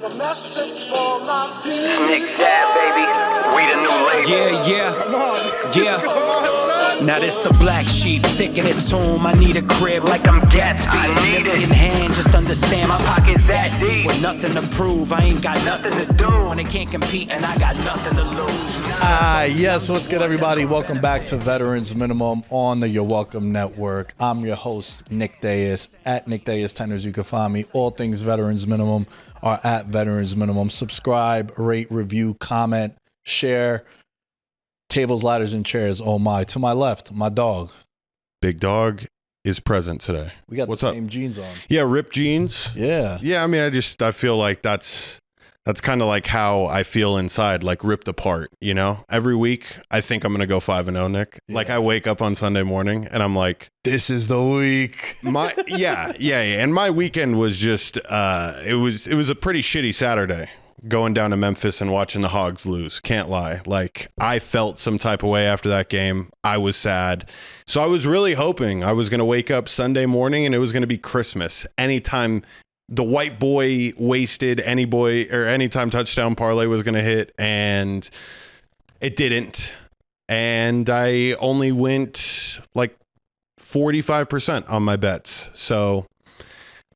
a message for my people. Nick Dad, baby. We the new label. Yeah. Come on. Yeah. Come on, son. Now this the black sheep sticking it to him. I need a crib like I'm Gatsby. I need it. In hand, just understand my Pockets that deep. with nothing to prove. I ain't got nothing to do. When they can't compete and I got nothing to lose. Yes, what's good, everybody? Welcome back to Veterans Minimum on the You're Welcome Network. I'm your host, Nick Dais, at Nick Dais Tenors. You can find me. All things Veterans Minimum are at Veterans Minimum. Subscribe, rate, review, comment, share. Tables, ladders, and chairs. Oh my! To my left, my dog. Big Dog is present today. We got What's the up? same jeans on. Yeah, ripped jeans. Yeah. Yeah, I mean, I feel like that's kind of like how I feel inside, like ripped apart, you know? Every week, I think I'm going to go 5-0, Nick. Yeah. Like I wake up on Sunday morning and I'm like, This is the week. yeah. And my weekend was just, it was a pretty shitty Saturday. Going down to Memphis and watching the Hogs lose. Can't lie. Like, I felt some type of way after that game. I was sad. So I was really hoping I was going to wake up Sunday morning and it was going to be Christmas. Anytime the white boy wasted, anytime touchdown parlay was going to hit, and it didn't. And I only went like 45% on my bets. So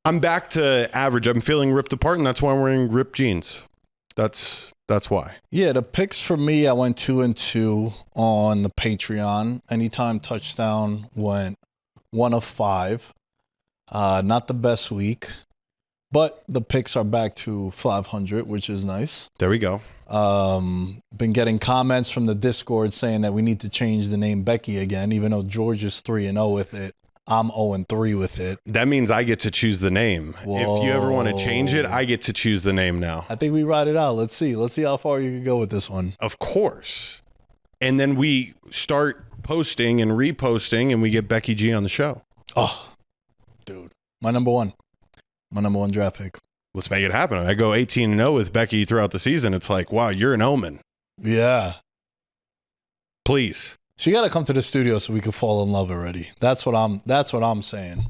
I'm back to average. I'm feeling ripped apart, and that's why I'm wearing ripped jeans. That's why. Yeah, the picks for me, I went 2-2 on the Patreon. Anytime touchdown went 1 of 5. Not the best week, but the picks are back to 500, which is nice. There we go. Been getting comments from the Discord saying that we need to change the name Becky again, even though George is 3-0 with it. I'm 0-3 with it. That means I get to choose the name. Whoa. If you ever want to change it, I get to choose the name now. I think we ride it out. Let's see how far you can go with this one. Of course. And then we start posting and reposting, and we get Becky G on the show. Oh, dude, my number one draft pick. Let's make it happen. I go 18-0 with Becky throughout the season. It's like, wow, you're an omen. Yeah. Please. She got to come to the studio so we could fall in love already. That's what I'm saying.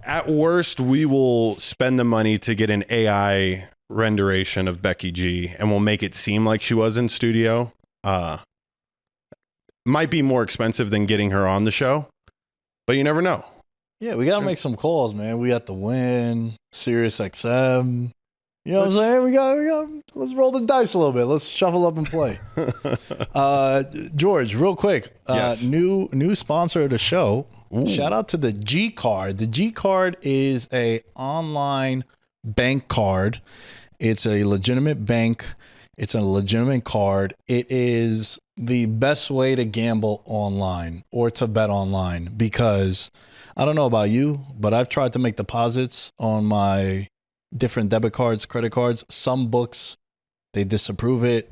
At worst, we will spend the money to get an AI renderation of Becky G, and we'll make it seem like she was in studio. Might be more expensive than getting her on the show, but you never know. Yeah, we got to make some calls, man. We got to win, Sirius XM. You know what I'm saying? We got. Let's roll the dice a little bit. Let's shuffle up and play. George, real quick. Yes. New sponsor of the show. Ooh. Shout out to the G Card. The G Card is a online bank card. It's a legitimate bank. It's a legitimate card. It is the best way to gamble online or to bet online, because I don't know about you, but I've tried to make deposits on my different debit cards, credit cards. Some books, they disapprove it.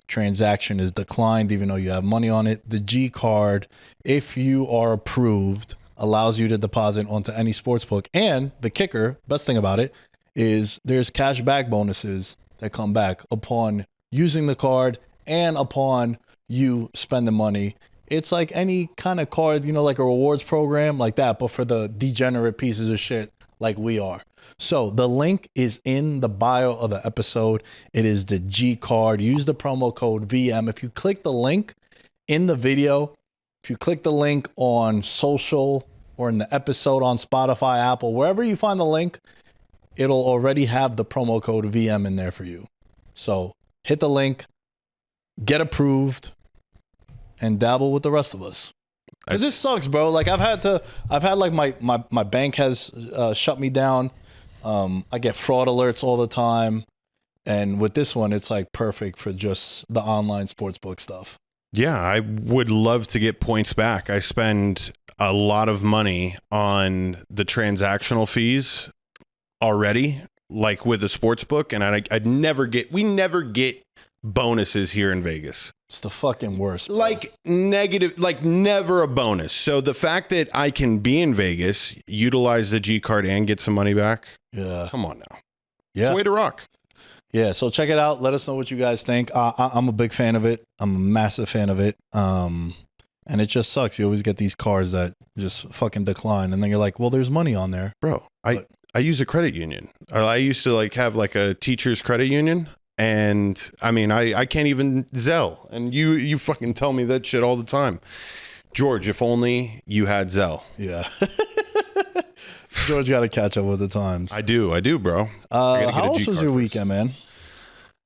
Transaction is declined even though you have money on it. The G Card, if you are approved, allows you to deposit onto any sports book. And the kicker, best thing about it, is there's cash back bonuses that come back upon using the card and upon you spending money. It's like any kind of card, you know, like a rewards program like that, but for the degenerate pieces of shit like we are. So the link is in the bio of the episode. It is the G Card. Use the promo code VM. If you click the link in the video, if you click the link on social or in the episode on Spotify, Apple, wherever you find the link, it'll already have the promo code VM in there for you. So hit the link, get approved, and dabble with the rest of us. Cause this sucks, bro. Like I've had like my bank has shut me down. I get fraud alerts all the time. And with this one, it's like perfect for just the online sportsbook stuff. Yeah, I would love to get points back. I spend a lot of money on the transactional fees already, like with a sports book, and we never get bonuses here in Vegas. It's the fucking worst, bro. Like negative, like never a bonus. So the fact that I can be in Vegas, utilize the G Card and get some money back. Yeah. Come on now. Yeah. It's a way to rock. Yeah. So check it out. Let us know what you guys think. I'm a big fan of it. I'm a massive fan of it. And it just sucks. You always get these cards that just fucking decline. And then you're like, well, there's money on there. Bro, I use a credit union. I used to like have like a teacher's credit union. And I mean, I can't even Zelle. And you fucking tell me that shit all the time. George, if only you had Zelle. Yeah. George got to catch up with the times. I do, bro. How else was your weekend, man?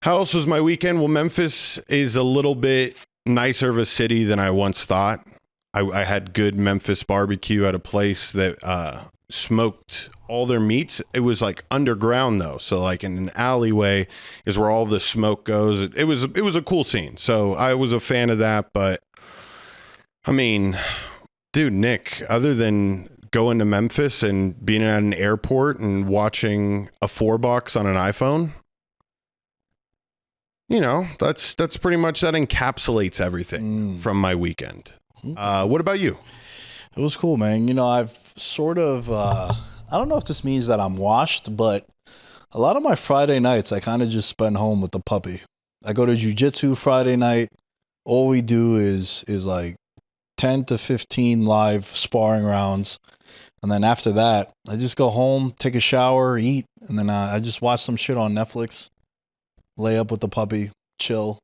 How else was my weekend? Well, Memphis is a little bit nicer of a city than I once thought. I had good Memphis barbecue at a place that smoked all their meats. It was like underground though, so like in an alleyway is where all the smoke goes. It was a cool scene, so I was a fan of that. But I mean, dude, Nick, other than going to Memphis and being at an airport and watching a 4-box on an iPhone, you know, that's pretty much, that encapsulates everything from my weekend. What about you? It was cool, man. You know, I've sort of, I don't know if this means that I'm washed, but a lot of my Friday nights, I kind of just spend home with the puppy. I go to jiu-jitsu Friday night. All we do is like 10 to 15 live sparring rounds. And then after that, I just go home, take a shower, eat, and then I just watch some shit on Netflix, lay up with the puppy, chill.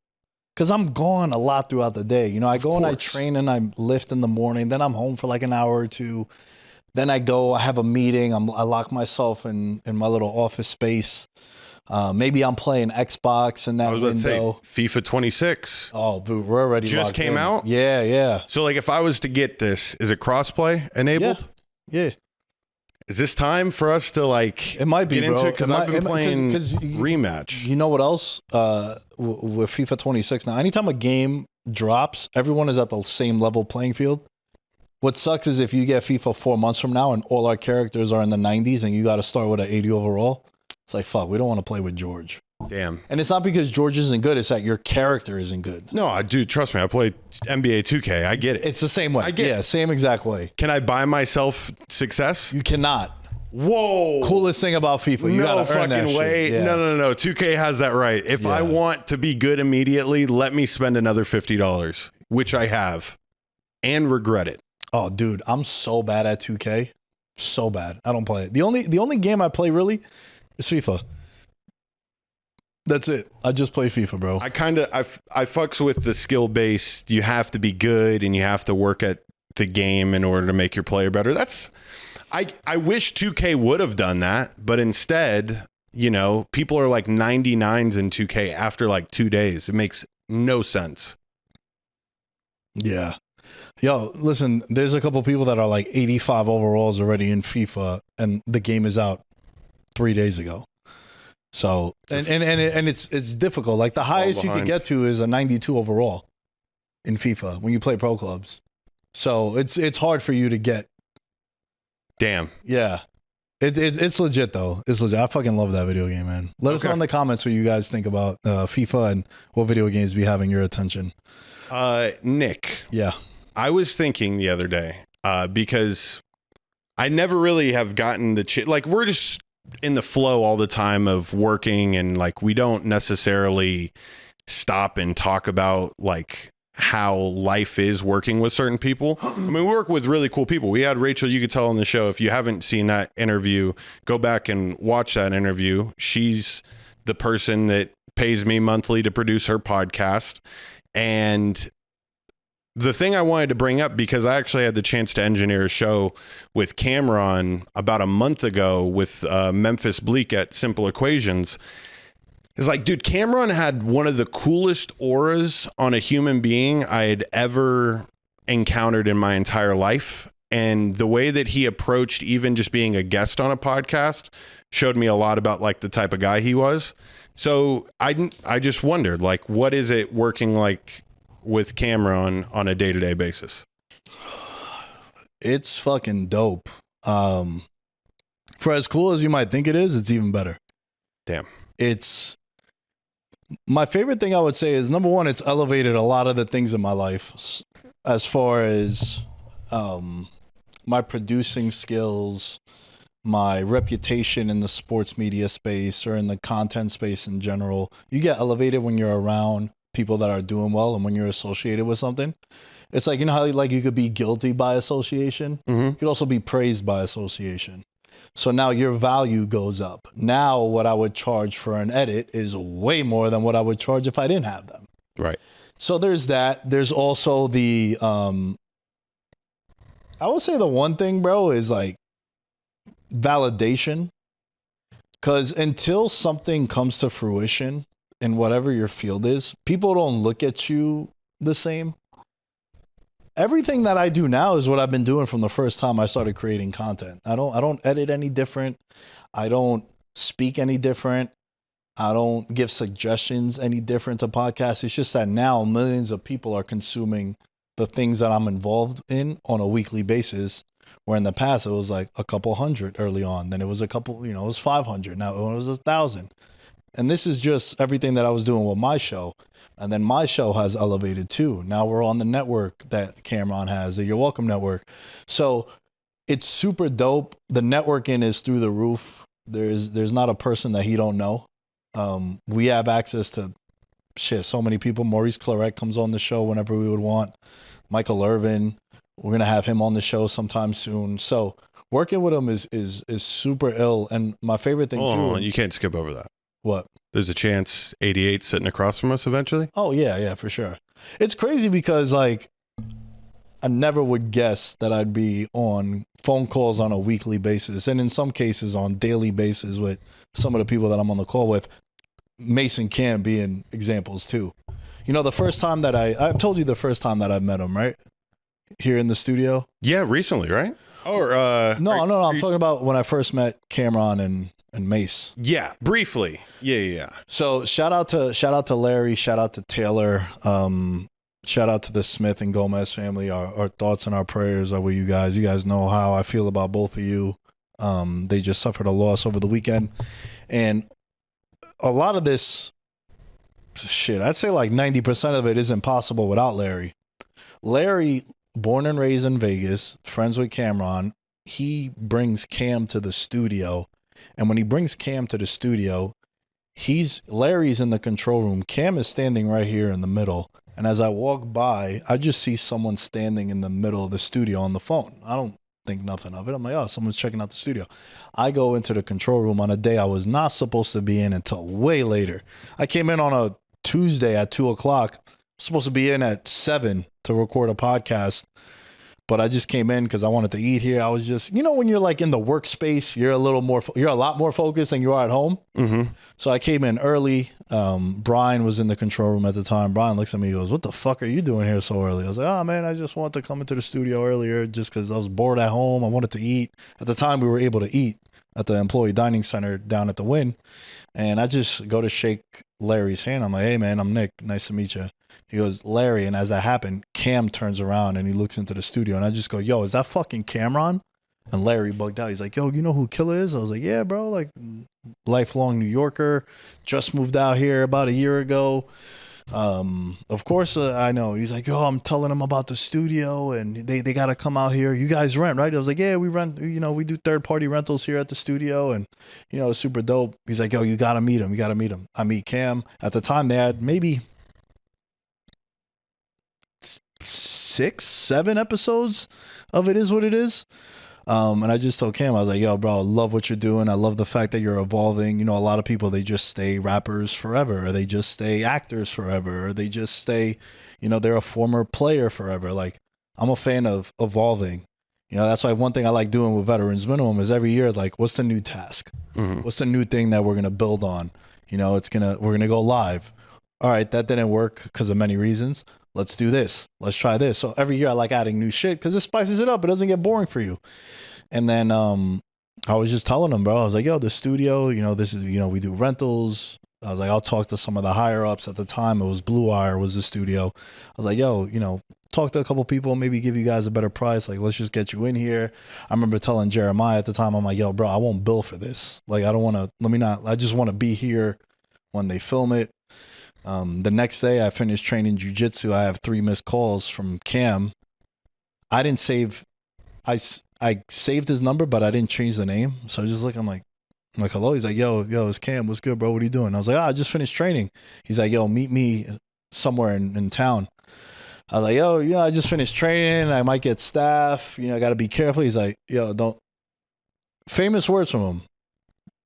Because I'm gone a lot throughout the day. You know, I go and I train and I lift in the morning. Then I'm home for like an hour or two. Then I go, I have a meeting. I lock myself in my little office space. Maybe I'm playing Xbox in that window. I was about to say, FIFA 26. Oh, but we're already just came out? Yeah, yeah. So like if I was to get this, is it crossplay enabled? Yeah. Is this time for us to like it might be, get into it? Because I've been playing Rematch. You know what else? With FIFA 26 now, anytime a game drops, everyone is at the same level playing field. What sucks is if you get FIFA 4 months from now and all our characters are in the 90s and you got to start with an 80 overall, it's like, fuck, we don't want to play with George. Damn. And it's not because George isn't good, it's that your character isn't good. No, I do. Trust me. I play NBA 2K. I get it. It's the same way. Same exact way. Can I buy myself success? You cannot. Whoa. Coolest thing about FIFA. You gotta earn that fucking way. shit. Yeah. No. 2K has that right. If I want to be good immediately, let me spend another $50, which I have, and regret it. Oh, dude, I'm so bad at 2K. So bad. I don't play it. The only game I play really is FIFA. That's it. I just play FIFA, bro. I fucks with the skill based. You have to be good and you have to work at the game in order to make your player better. I wish 2K would have done that, but instead, you know, people are like 99s in 2K after like 2 days. It makes no sense. Yeah. Yo, listen, there's a couple people that are like 85 overalls already in FIFA and the game is out 3 days ago. So, and it's difficult. Like the highest you can get to is a 92 overall in FIFA when you play pro clubs. So it's hard for you to get. Damn. Yeah. It's legit though. It's legit. I fucking love that video game, man. Let us know in the comments what you guys think about FIFA and what video games be having your attention. Nick. Yeah. I was thinking the other day, because I never really have gotten the like we're just in the flow all the time of working, and like we don't necessarily stop and talk about like how life is working with certain people. I mean, we work with really cool people. We had Rachel, you could tell on the show. If you haven't seen that interview, go back and watch that interview. She's the person that pays me monthly to produce her podcast. And the thing I wanted to bring up, because I actually had the chance to engineer a show with Cameron about a month ago with Memphis Bleak at Simple Equations, is like, dude, Cameron had one of the coolest auras on a human being I had ever encountered in my entire life. And the way that he approached even just being a guest on a podcast showed me a lot about like the type of guy he was. So I just wondered, like, what is it working like with Cameron on a day-to-day basis? It's fucking dope. For as cool as you might think it is, it's even better. Damn. It's my favorite thing I would say is, number one, it's elevated a lot of the things in my life as far as my producing skills, my reputation in the sports media space or in the content space in general. You get elevated when you're around people that are doing well and when you're associated with something. It's like, you know how like you could be guilty by association? Mm-hmm. You could also be praised by association. So now your value goes up. Now what I would charge for an edit is way more than what I would charge if I didn't have them. Right. So there's that. There's also the, I would say the one thing, bro, is like validation. Because until something comes to fruition in whatever your field is, people don't look at you the same. Everything that I do now is what I've been doing from the first time I started creating content. I don't edit any different. I don't speak any different. I don't give suggestions any different to podcasts. It's just that now millions of people are consuming the things that I'm involved in on a weekly basis. Where in the past it was like a couple hundred early on. Then it was a couple, it was 500. Now it was 1,000. And this is just everything that I was doing with my show. And then my show has elevated too. Now we're on the network that Cameron has, the You're Welcome Network. So it's super dope. The networking is through the roof. There's not a person that he don't know. We have access to so many people. Maurice Claret comes on the show whenever we would want. Michael Irvin. We're going to have him on the show sometime soon. So working with him is super ill. And my favorite thing too. You can't skip over that. What? There's a chance 88 sitting across from us eventually. Oh yeah, for sure. It's crazy because like I never would guess that I'd be on phone calls on a weekly basis. And in some cases on daily basis with some of the people that I'm on the call with. Mason Cam being examples too. The first time that I've told you the first time that I met him, right? Here in the studio? Yeah, recently, right? Or No, I'm talking about when I first met Cameron and Mace. Yeah, briefly. Yeah. So shout out to Larry, shout out to Taylor, shout out to the Smith and Gomez family. Our thoughts and our prayers are with you guys. You guys know how I feel about both of you. They just suffered a loss over the weekend. And a lot of this shit, I'd say like 90% of it isn't possible without Larry. Larry, born and raised in Vegas, friends with Cameron, he brings Cam to the studio. And when he brings Cam to the studio, Larry's in the control room. Cam is standing right here in the middle. And as I walk by, I just see someone standing in the middle of the studio on the phone. I don't think nothing of it. I'm like, oh, someone's checking out the studio. I go into the control room on a day I was not supposed to be in until way later. I came in on a Tuesday at 2:00. Supposed to be in at 7 to record a podcast, but I just came in because I wanted to eat here. I was just, when you're like in the workspace, you're a lot more focused than you are at home. Mm-hmm. So I came in early. Brian was in the control room at the time. Brian looks at me and goes, "What the fuck are you doing here so early?" I was like, "Oh man, I just wanted to come into the studio earlier just because I was bored at home. I wanted to eat." At the time, we were able to eat at the employee dining center down at the Wynn. And I just go to shake Larry's hand. I'm like, "Hey man, I'm Nick. Nice to meet you." He goes, "Larry." And as that happened, Cam turns around and he looks into the studio. And I just go, "Yo, is that fucking Cameron?" And Larry bugged out. He's like, "Yo, you know who Killer is?" I was like, "Yeah, bro. Like, lifelong New Yorker. Just moved out here about a year ago. Of course, I know." He's like, "Yo, I'm telling him about the studio and they got to come out here. You guys rent, right?" I was like, "Yeah, we rent, we do third-party rentals here at the studio. And, it's super dope." He's like, "Yo, you got to meet him. You got to meet him." I meet Cam. At the time, they had maybe 6, 7 episodes of It Is What It Is. And I just told Cam, I was like, "Yo, bro, I love what you're doing. I love the fact that you're evolving." A lot of people, they just stay rappers forever, or they just stay actors forever, or they just stay, they're a former player forever. Like, I'm a fan of evolving. That's why one thing I like doing with Veterans Minimum is every year, like, what's the new task? Mm-hmm. What's the new thing that we're going to build on? We're going to go live. All right, that didn't work because of many reasons. Let's do this. Let's try this. So every year I like adding new shit because it spices it up. It doesn't get boring for you. And then I was just telling them, bro, I was like, "Yo, the studio, this is, we do rentals." I was like, "I'll talk to some of the higher ups." At the time, it was Blue Wire was the studio. I was like, "Yo, talk to a couple people, maybe give you guys a better price. Like, let's just get you in here." I remember telling Jeremiah at the time, I'm like, "Yo, bro, I won't bill for this. Like, I don't want to, I just want to be here when they film it." The next day I finished training jiu-jitsu. I have 3 missed calls from Cam. I didn't save, I saved his number, but I didn't change the name. So I just look, I'm like, "Hello." He's like, yo, it's Cam. What's good, bro? What are you doing? I was like, "I just finished training." He's like, "Yo, meet me somewhere in town." I was like, "Yo, yeah, I just finished training. I might get staff. I got to be careful." He's like, "Yo, don't famous words from him.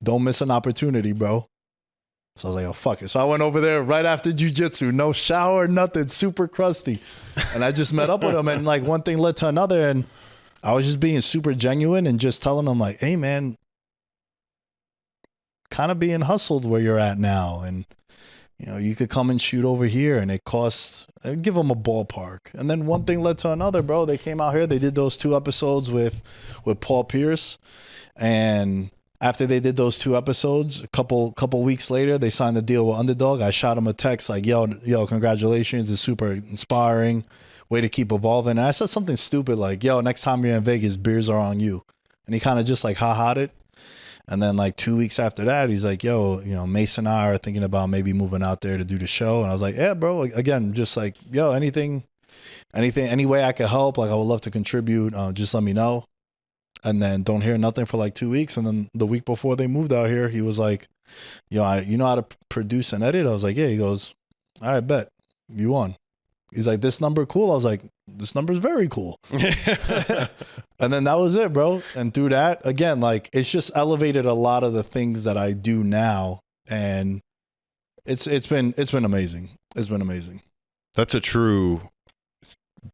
Don't miss an opportunity, bro. So I was like, oh, fuck it. So I went over there right after jiu-jitsu. No shower, nothing, super crusty. And I just met up with him, and like one thing led to another. And I was just being super genuine and just telling him like, hey, man, kind of being hustled where you're at now. And, you know, you could come and shoot over here, and it costs, I'd give them a ballpark. And then one thing led to another, bro. They came out here. They did those 2 episodes with Paul Pierce. And after they did those 2 episodes, a couple weeks later, they signed the deal with Underdog. I shot him a text like, yo, congratulations. It's super inspiring. Way to keep evolving. And I said something stupid like, yo, next time you're in Vegas, beers are on you. And he kind of just like ha-ha'd it. And then like 2 weeks after that, he's like, yo, you know, Mason and I are thinking about maybe moving out there to do the show. And I was like, yeah, bro. Again, just like, yo, anything, any way I could help, like I would love to contribute. Just let me know. And then don't hear nothing for like 2 weeks. And then the week before they moved out here, he was like, yo, you know how to produce and edit? I was like, yeah. He goes, all right, bet. You on. He's like, this number cool? I was like, this number's very cool. And then that was it, bro. And through that, again, like it's just elevated a lot of the things that I do now. And it's been amazing. It's been amazing. That's a true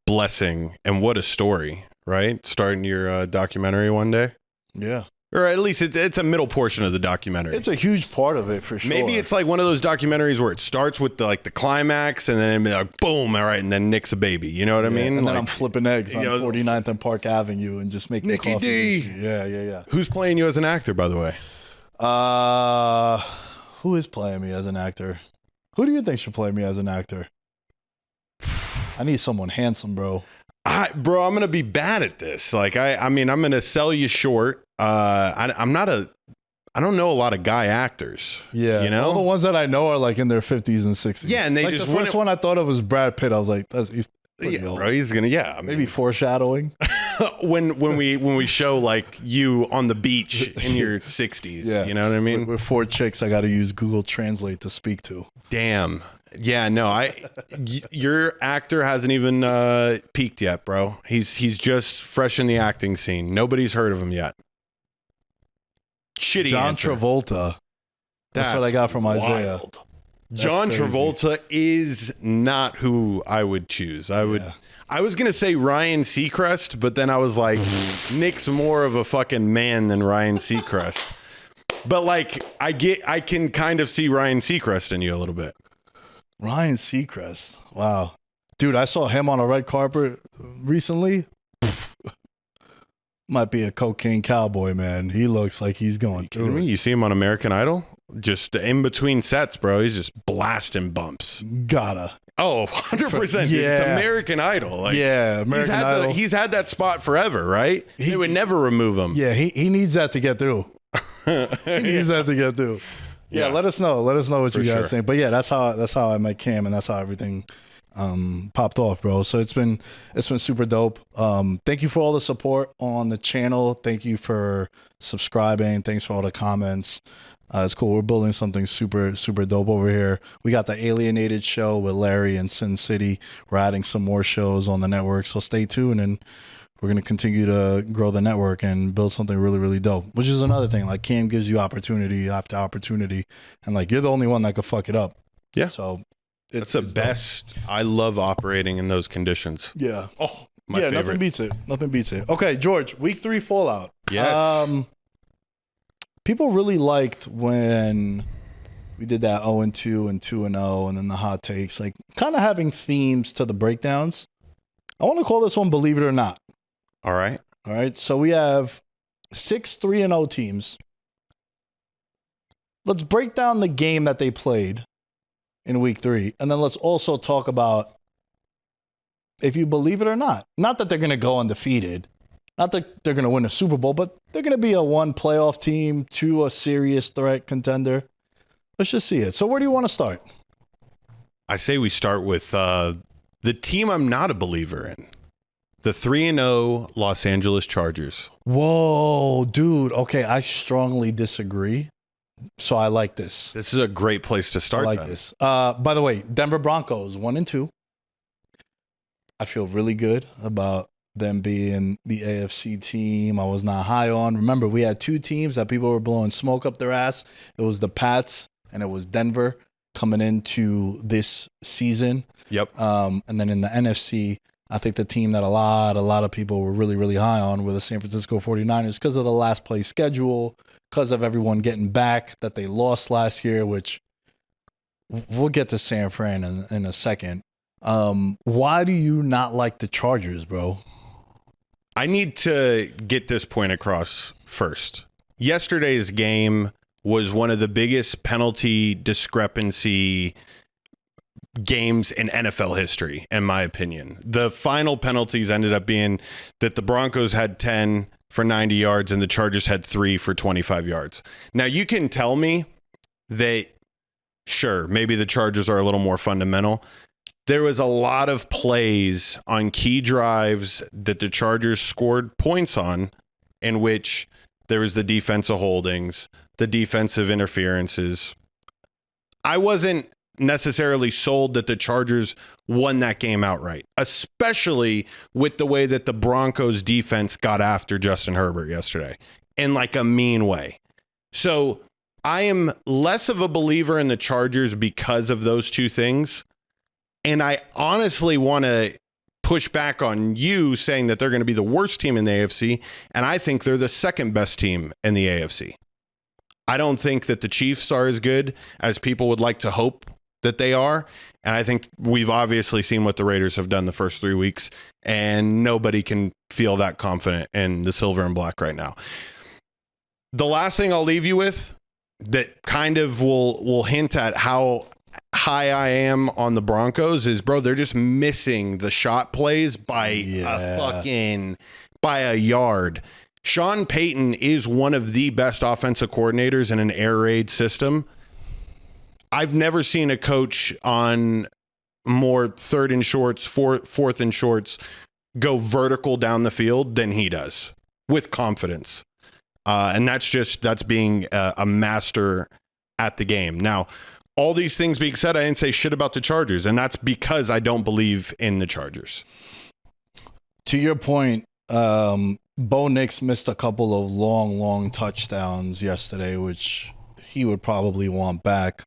blessing. And what a story, right? Starting your documentary one day. Yeah. Or at least it's a middle portion of the documentary. It's a huge part of it for sure. Maybe it's like one of those documentaries where it starts with the climax and then like boom, all right, and then Nick's a baby. You know what I mean? And like, then I'm flipping eggs on 49th and Park Avenue and just making Nicky coffee. D. Yeah. Who's playing you as an actor, by the way? Who is playing me as an actor? Who do you think should play me as an actor? I need someone handsome, bro. Bro, I'm gonna be bad at this. Like, I mean, I'm gonna sell you short. I don't know a lot of guy actors. Yeah, you know, all the ones that I know are like in their 50s and 60s. Yeah, and they like just the first one I thought of was Brad Pitt. I was like, he's pretty old. Bro, he's gonna I mean, maybe foreshadowing. when we show like you on the beach in your 60s. Yeah, you know what I mean. With 4 chicks, I got to use Google Translate to speak to. Damn. Yeah, no, your actor hasn't even peaked yet, bro. He's just fresh in the acting scene. Nobody's heard of him yet. Shitty John answer. Travolta. That's what I got from Isaiah. John Travolta is not who I would choose. I was gonna say Ryan Seacrest, but then I was like, Nick's more of a fucking man than Ryan Seacrest. But like, I can kind of see Ryan Seacrest in you a little bit. Ryan Seacrest. Wow. Dude, I saw him on a red carpet recently. Might be a cocaine cowboy, man. He looks like he's going through it. You see him on American Idol? Just in between sets, bro. He's just blasting bumps. Gotta. Oh, 100%. Dude. Yeah. It's American Idol. Like, yeah, American Idol. He's had that spot forever, right? They would never remove him. Yeah, he needs that to get through. He needs that to get through. Yeah, let us know. Let us know what you guys think. But yeah, that's how I met Cam, and that's how everything popped off, bro. So it's been super dope. Thank you for all the support on the channel. Thank you for subscribing. Thanks for all the comments. It's cool. We're building something super, super dope over here. We got the Alienated show with Larry and Sin City. We're adding some more shows on the network, so stay tuned, and we're going to continue to grow the network and build something really, really dope, which is another thing. Like, Cam gives you opportunity after opportunity, and like, you're the only one that could fuck it up. Yeah. So it's the best. Dope. I love operating in those conditions. Yeah. Oh, my favorite. Nothing beats it. Nothing beats it. Okay, George, week 3 Fallout. Yes. People really liked when we did that 0-2 and 2-0 and then the hot takes, like kind of having themes to the breakdowns. I want to call this one Believe It or Not. All right. So we have 6 3-0 teams. Let's break down the game that they played in week 3. And then let's also talk about if you believe it or not. Not that they're going to go undefeated. Not that they're going to win a Super Bowl, but they're going to be a 1 playoff team, 2 a serious threat contender. Let's just see it. So where do you want to start? I say we start with the team I'm not a believer in. The 3-0 Los Angeles Chargers. Whoa, dude. Okay, I strongly disagree. So I like this. This is a great place to start. I like this. By the way, Denver Broncos 1-2. I feel really good about them being the AFC team I was not high on. Remember, we had two teams that people were blowing smoke up their ass. It was the Pats and it was Denver coming into this season. Yep. And then in the NFC, I think the team that a lot of people were really, really high on were the San Francisco 49ers because of the last place schedule, because of everyone getting back that they lost last year, which we'll get to San Fran in a second. Why do you not like the Chargers, bro? I need to get this point across first. Yesterday's game was one of the biggest penalty discrepancy games in NFL history, in my opinion. The final penalties ended up being that the Broncos had 10 for 90 yards and the Chargers had 3 for 25 yards. Now, you can tell me that, sure, maybe the Chargers are a little more fundamental. There was a lot of plays on key drives that the Chargers scored points on in which there was the defensive holdings, the defensive interferences. I wasn't necessarily sold that the Chargers won that game outright, especially with the way that the Broncos defense got after Justin Herbert yesterday in like a mean way. So I am less of a believer in the Chargers because of those two things. And I honestly want to push back on you saying that they're going to be the worst team in the AFC. And I think they're the second best team in the AFC. I don't think that the Chiefs are as good as people would like to hope that they are. And I think we've obviously seen what the Raiders have done the first 3 weeks, and nobody can feel that confident in the silver and black right now. The last thing I'll leave you with that kind of will hint at how high I am on the Broncos is, bro, they're just missing the shot plays by a yard. Sean Payton is one of the best offensive coordinators in an air raid system. I've never seen a coach on more third and shorts, fourth and shorts go vertical down the field than he does with confidence. And that's being a master at the game. Now, all these things being said, I didn't say shit about the Chargers, and that's because I don't believe in the Chargers. To your point, Bo Nix missed a couple of long touchdowns yesterday, which he would probably want back.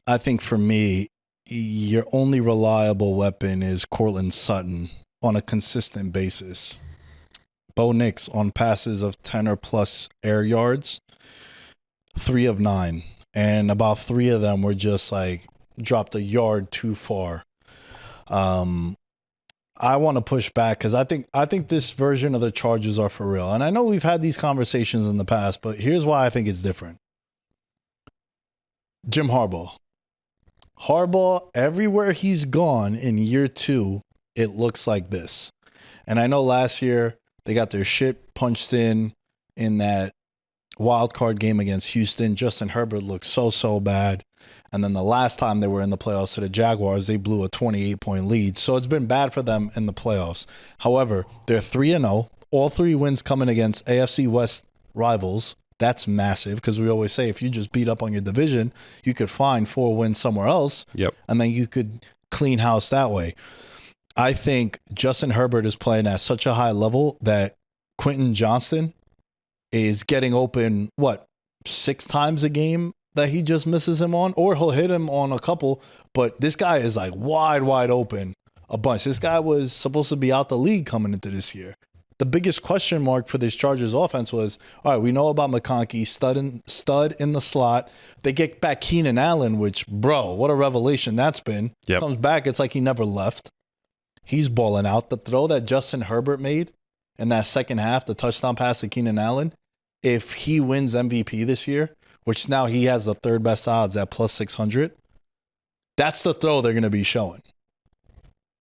I think for me, your only reliable weapon is Courtland Sutton on a consistent basis. Bo Nix on passes of 10 or plus air yards, 3 of 9. And about 3 of them were just like dropped a yard too far. I want to push back because I think this version of the Chargers are for real. And I know we've had these conversations in the past, but here's why I think it's different. Jim Harbaugh. Harbaugh, everywhere he's gone in year 2, it looks like this. And I know last year they got their shit punched in that wild card game against Houston. Justin Herbert looked so bad. And then the last time they were in the playoffs to the Jaguars, they blew a 28-point lead. So it's been bad for them in the playoffs. However, they're 3-0. All 3 wins coming against AFC West rivals. That's massive because we always say if you just beat up on your division, you could find 4 wins somewhere else. Yep. And then you could clean house that way. I think Justin Herbert is playing at such a high level that Quentin Johnston is getting open, 6 times a game that he just misses him on, or he'll hit him on a couple, but this guy is like wide open a bunch. This guy was supposed to be out the league coming into this year. The biggest question mark for this Chargers offense was, all right, we know about McConkey, stud in the slot. They get back Keenan Allen, which, bro, what a revelation that's been. Yep. Comes back, it's like he never left. He's balling out. The throw that Justin Herbert made in that second half, the touchdown pass to Keenan Allen, if he wins MVP this year, which now he has the 3rd best odds at plus 600, that's the throw they're going to be showing.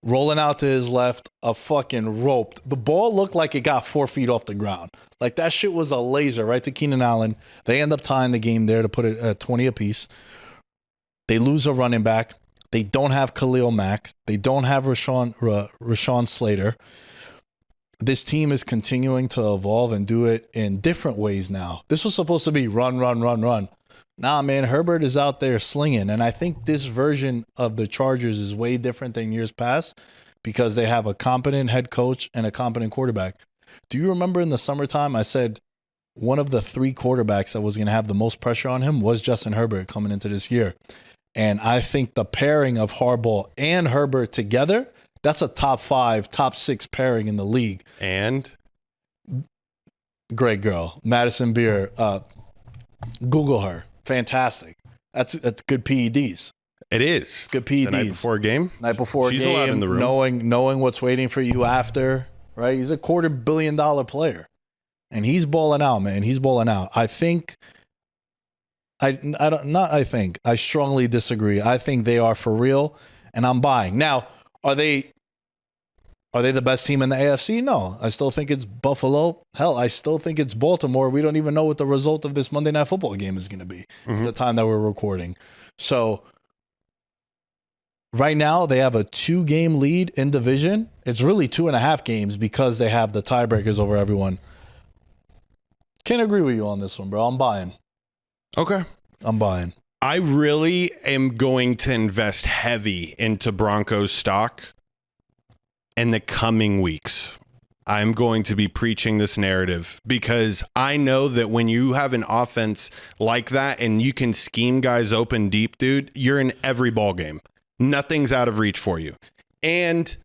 Rolling out to his left, a fucking roped. The ball looked like it got 4 feet off the ground. Like that shit was a laser right to Keenan Allen. They end up tying the game there to put it at 20 apiece. They lose a running back. They don't have Khalil Mack. They don't have Rashawn Slater. This team is continuing to evolve and do it in different ways now. This was supposed to be run. Nah, man, Herbert is out there slinging. And I think this version of the Chargers is way different than years past because they have a competent head coach and a competent quarterback. Do you remember in the summertime I said one of the 3 quarterbacks that was going to have the most pressure on him was Justin Herbert coming into this year? And I think the pairing of Harbaugh and Herbert together, that's a top 5, top 6 pairing in the league. And great girl, Madison Beer. Google her. Fantastic. That's good PEDs. it is Good PEDs. the night before a game. Night before She's a game, allowed in the room. knowing what's waiting for you after. Right? He's a $250 million player, and he's balling out, man. He's balling out. I think. I strongly disagree. I think they are for real, and I'm buying. Now, are they the best team in the AFC? No. I still think it's Buffalo. Hell, I still think it's Baltimore. We don't even know what the result of this Monday Night Football game is going to be at the time that we're recording. So right now they have a 2-game lead in division. It's really 2.5 games because they have the tiebreakers over everyone. Can't agree with you on this one, bro. I'm buying. Okay. I'm buying. I really am going to invest heavy into Broncos stock in the coming weeks. I'm going to be preaching this narrative because I know that when you have an offense like that and you can scheme guys open deep, dude, you're in every ball game. Nothing's out of reach for you. And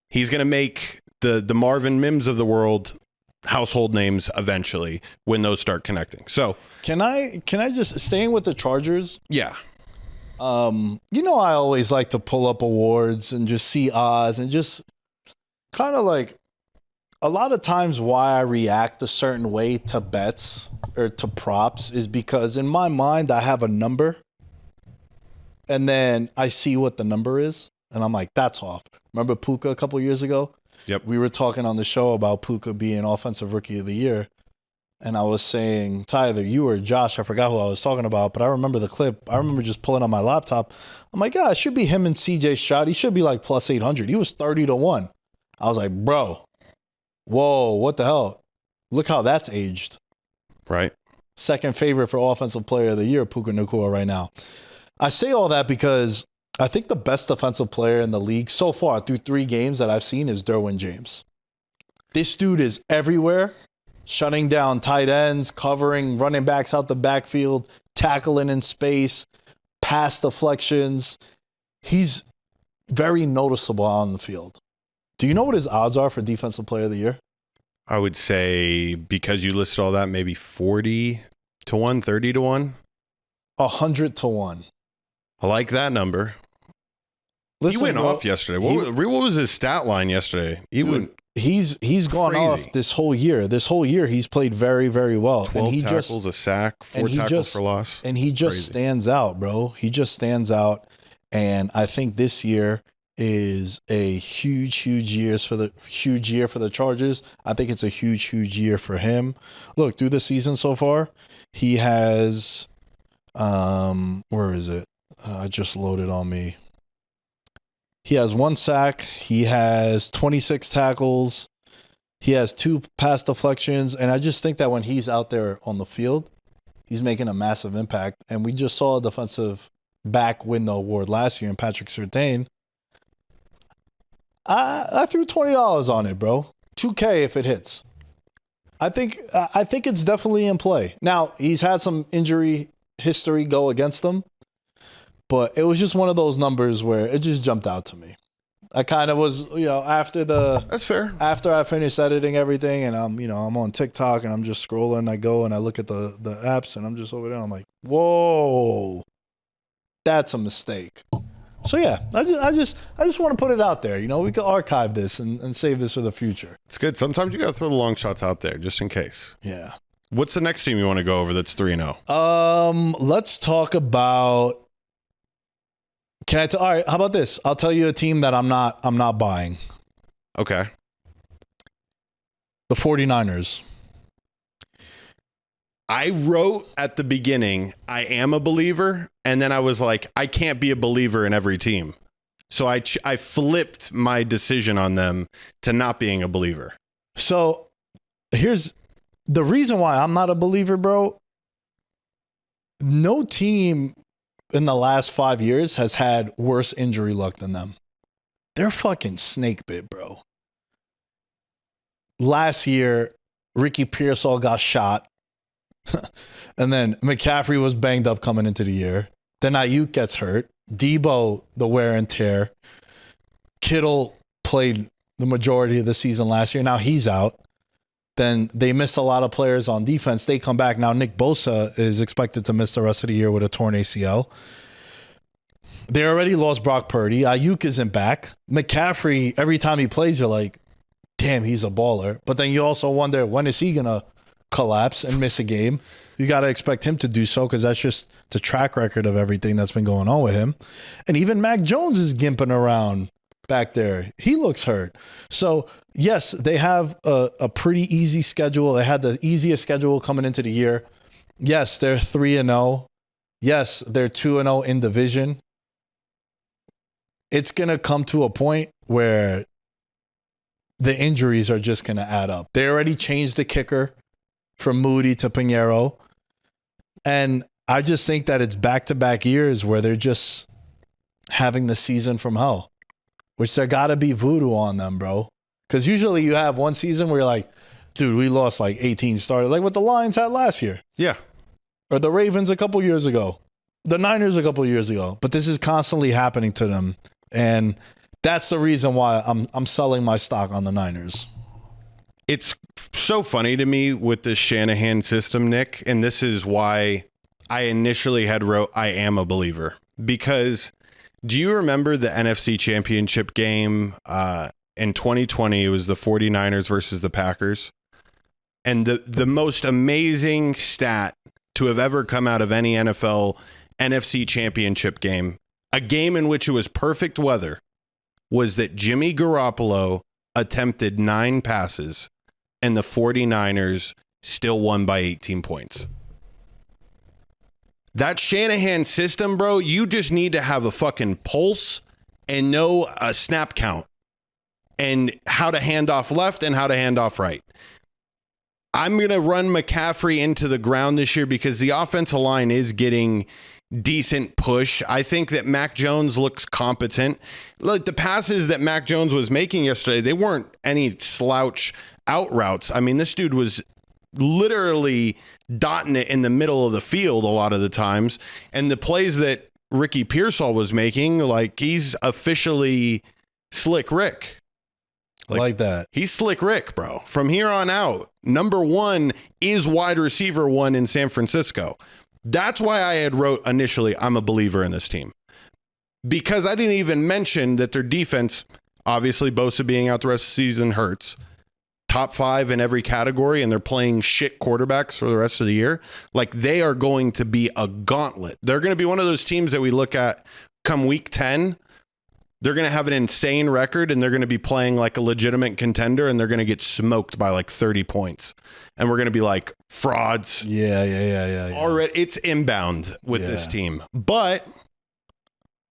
he's going to make the Marvin Mims of the world household names eventually when those start connecting. So Can I just, staying with the Chargers? yeah. I always like to pull up awards and just see odds and just kind of like a lot of times why I react a certain way to bets or to props is because in my mind I have a number and then I see what the number is and I'm like, that's off. Remember Puka a couple years ago? Yep. We were talking on the show about Puka being Offensive Rookie of the Year. And I was saying, Tyler, you or Josh, I forgot who I was talking about, but I remember the clip. I remember just pulling on my laptop. I'm like, yeah, it should be him and CJ Stroud. He should be like plus 800. He was 30-1. I was like, bro, whoa, what the hell? Look how that's aged. Right. Second favorite for Offensive Player of the Year, Puka Nacua right now. I say all that because I think the best defensive player in the league so far through 3 games that I've seen is Derwin James. This dude is everywhere, shutting down tight ends, covering running backs out the backfield, tackling in space, pass deflections. He's very noticeable on the field. Do you know what his odds are for Defensive Player of the Year? I would say because you listed all that, maybe 40-1, 30-1. 100-1. I like that number. Listen, He went bro, off yesterday. What was his stat line yesterday? He's gone crazy. off this whole year. This whole year he's played very, very well. 12 and he tackles, a sack, 4 tackles for loss. And he just Crazy. stands out, bro. He just stands out. And I think this year is a huge year for the Chargers. I think it's a huge year for him. Look, through the season so far, he has where is it? I just loaded on me. He has 1 sack. He has 26 tackles. He has 2 pass deflections. And I just think that when he's out there on the field, he's making a massive impact. And we just saw a defensive back win the award last year in Patrick Surtain. I threw $20 on it, bro. $2K if it hits. I think it's definitely in play. Now, he's had some injury history go against him. But it was just one of those numbers where it just jumped out to me. I kind of was, That's fair. After I finished editing everything and I'm on TikTok and I'm just scrolling, I go and I look at the apps and I'm just over there. I'm like, whoa, that's a mistake. So yeah, I just want to put it out there. We can archive this and save this for the future. It's good. Sometimes you got to throw the long shots out there just in case. Yeah. What's the next team you want to go over that's 3-0? Let's talk about. All right, how about this? I'll tell you a team that I'm not buying. Okay. The 49ers. I wrote at the beginning, I am a believer. And then I was like, I can't be a believer in every team. So I flipped my decision on them to not being a believer. So here's the reason why I'm not a believer, bro. No team in the last 5 years has had worse injury luck than them. they're fucking snake bit, bro. Last year, Ricky Pearsall got shot. And then McCaffrey was banged up coming into the year. Then Ayuk gets hurt. Debo, the wear and tear. Kittle played the majority of the season last year. Now he's out. Then they missed a lot of players on defense. They come back. Now Nick Bosa is expected to miss the rest of the year with a torn ACL. They already lost Brock Purdy. Ayuk isn't back. McCaffrey, every time he plays, you're like, damn, he's a baller. But then you also wonder, when is he going to collapse and miss a game? You got to expect him to do so because that's just the track record of everything that's been going on with him. And even Mac Jones is gimping around back there. He looks hurt. So, yes, they have a pretty easy schedule. They had the easiest schedule coming into the year. Yes, they're 3-0. Yes, they're 2-0 in division. It's going to come to a point where the injuries are just going to add up. They already changed the kicker from Moody to Pinheiro. And I just think that it's back-to-back years where they're just having the season from hell, which there got to be voodoo on them, bro. Because usually you have one season where you're like, dude, we lost like 18 starters, like what the Lions had last year. Yeah. Or the Ravens a couple years ago. The Niners a couple years ago. But this is constantly happening to them. And that's the reason why I'm selling my stock on the Niners. It's so funny to me with the Shanahan system, Nick, and this is why I initially had wrote I am a believer. Because do you remember the NFC Championship game in 2020? It was the 49ers versus the Packers. And the most amazing stat to have ever come out of any NFL NFC Championship game, a game in which it was perfect weather, was that Jimmy Garoppolo attempted 9 passes and the 49ers still won by 18 points. That Shanahan system, bro, you just need to have a fucking pulse and know a snap count and how to hand off left and how to hand off right. I'm going to run McCaffrey into the ground this year because the offensive line is getting decent push. I think that Mac Jones looks competent. Like the passes that Mac Jones was making yesterday, they weren't any slouch out routes. I mean, this dude was literally dotting it in the middle of the field a lot of the times. And the plays that Ricky Pearsall was making, like he's officially Slick Rick. Like that. He's Slick Rick, bro. From here on out, number 1 is wide receiver 1 in San Francisco. That's why I had wrote initially, I'm a believer in this team. Because I didn't even mention that their defense, obviously Bosa being out the rest of the season hurts. Top 5 in every category, and they're playing shit quarterbacks for the rest of the year. Like they are going to be a gauntlet. They're going to be one of those teams that we look at come week 10. They're going to have an insane record and they're going to be playing like a legitimate contender and they're going to get smoked by like 30 points. And we're going to be like frauds. Yeah. Already, it's inbound with this team. But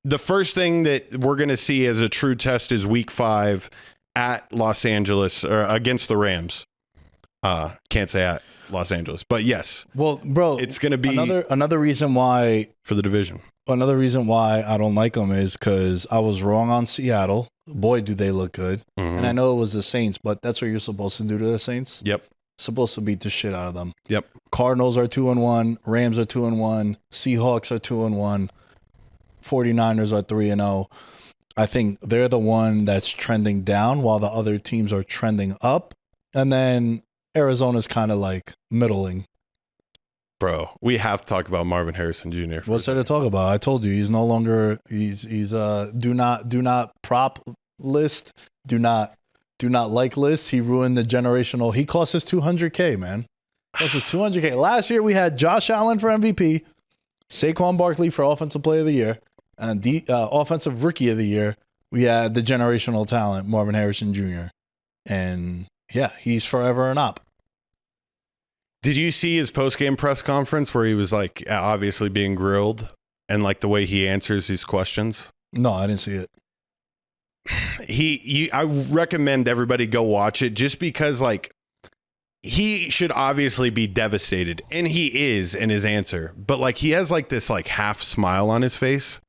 the first thing that we're going to see as a true test is week 5 at Los Angeles or against the Rams. Can't say at Los Angeles, but yes. Well, bro, it's going to be another reason why for the division. Another reason why I don't like them is because I was wrong on Seattle. Boy, do they look good. Mm-hmm. And I know it was the Saints, but that's what you're supposed to do to the Saints. Yep. Supposed to beat the shit out of them. Yep. Cardinals are 2-1. Rams are 2-1. Seahawks are 2-1. 49ers are 3-0. I think they're the one that's trending down while the other teams are trending up. And then Arizona's kind of like middling. Bro, we have to talk about Marvin Harrison Jr. What's there to talk about? I told you he's no longer he's do not prop list, do not like list. He ruined the generational. He cost us $200K, man. Cost us $200K. Last year we had Josh Allen for MVP, Saquon Barkley for Offensive Player of the Year, and the Offensive Rookie of the Year. We had the generational talent, Marvin Harrison Jr. And yeah, he's forever an op. Did you see his post-game press conference where he was like obviously being grilled and like the way he answers these questions? No, I didn't see it. I recommend everybody go watch it just because like he should obviously be devastated and he is in his answer, but like he has like this like half smile on his face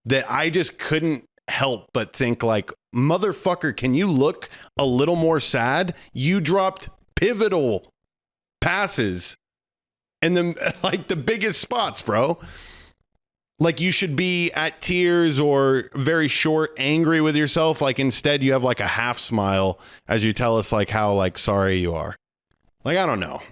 that I just couldn't help but think like, motherfucker, can you look a little more sad? You dropped pivotal passes in the biggest spots, bro. Like, you should be at tears or very short, angry with yourself. Like, instead you have like a half smile as you tell us like how like sorry you are. Like, I don't know.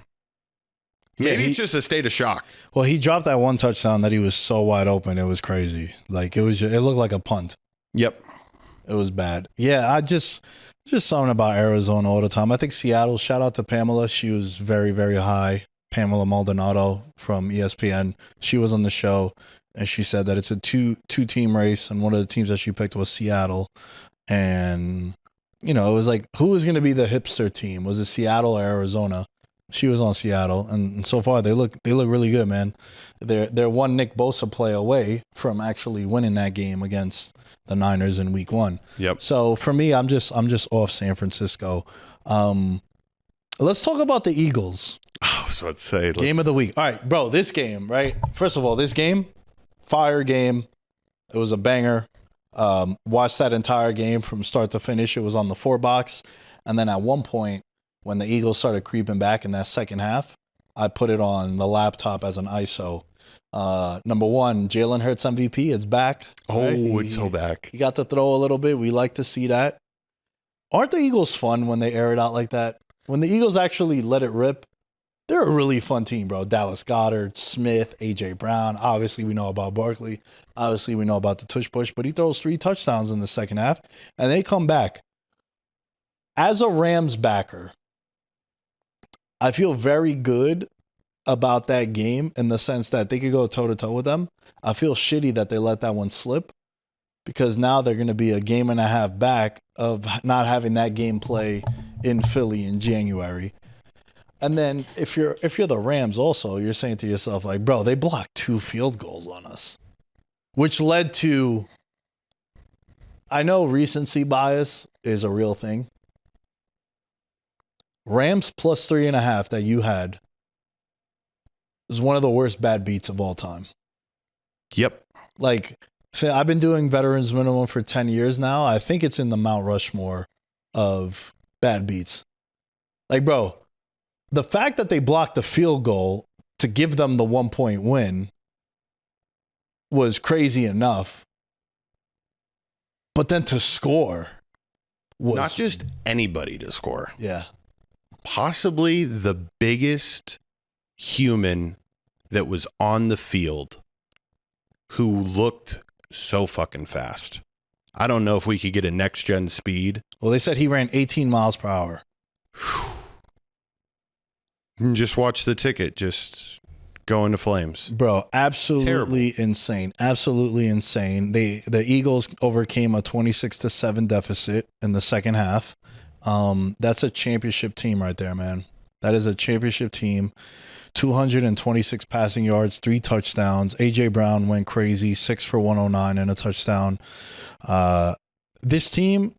Maybe it's just a state of shock. Well, he dropped that one touchdown that he was so wide open. It was crazy. Like, it looked like a punt. Yep. It was bad. Yeah, I just something about Arizona all the time. I think Seattle, shout out to Pamela. She was very, very high. Pamela Maldonado from ESPN. She was on the show. And she said that it's a two-team race, and one of the teams that she picked was Seattle. And, you know, it was like, who was going to be the hipster team? Was it Seattle or Arizona? She was on Seattle, and so far they look really good, man. They're one Nick Bosa play away from actually winning that game against the Niners in Week 1. Yep. So for me, I'm just off San Francisco. Let's talk about the Eagles. I was about to say Game of the week. All right, bro. This game, right? First of all, this game. Fire game. It was a banger. Watched that entire game from start to finish. It was on the 4-box. And then at one point, when the Eagles started creeping back in that second half, I put it on the laptop as an ISO. Number one, Jalen Hurts MVP. It's back. Oh, right? it's so back. He got to throw a little bit. We like to see that. Aren't the Eagles fun when they air it out like that? When the Eagles actually let it rip, they're a really fun team, bro. Dallas Goedert, Smith, A.J. Brown. Obviously, we know about Barkley. Obviously, we know about the tush push, but he throws 3 touchdowns in the second half, and they come back. As a Rams backer, I feel very good about that game in the sense that they could go toe-to-toe with them. I feel shitty that they let that one slip because now they're going to be a game and a half back of not having that game play in Philly in January. And then if you're the Rams also, you're saying to yourself, like, bro, they blocked 2 field goals on us, which led to, I know recency bias is a real thing. Rams plus 3.5 that you had is one of the worst bad beats of all time. Yep. Like, say, I've been doing Veterans Minimum for 10 years now. I think it's in the Mount Rushmore of bad beats. Like, bro, the fact that they blocked the field goal to give them the 1-point win was crazy enough. But then to score was Not just anybody to score. Yeah. Possibly the biggest human that was on the field who looked so fucking fast. I don't know if we could get a next gen speed. Well, they said he ran 18 miles per hour. Just watch the ticket just go into flames. Bro, absolutely insane. Absolutely insane. The Eagles overcame a 26-7 deficit in the second half. That's a championship team right there, man. That is a championship team. 226 passing yards, 3 touchdowns. A.J. Brown went crazy, 6 for 109 and a touchdown. This team,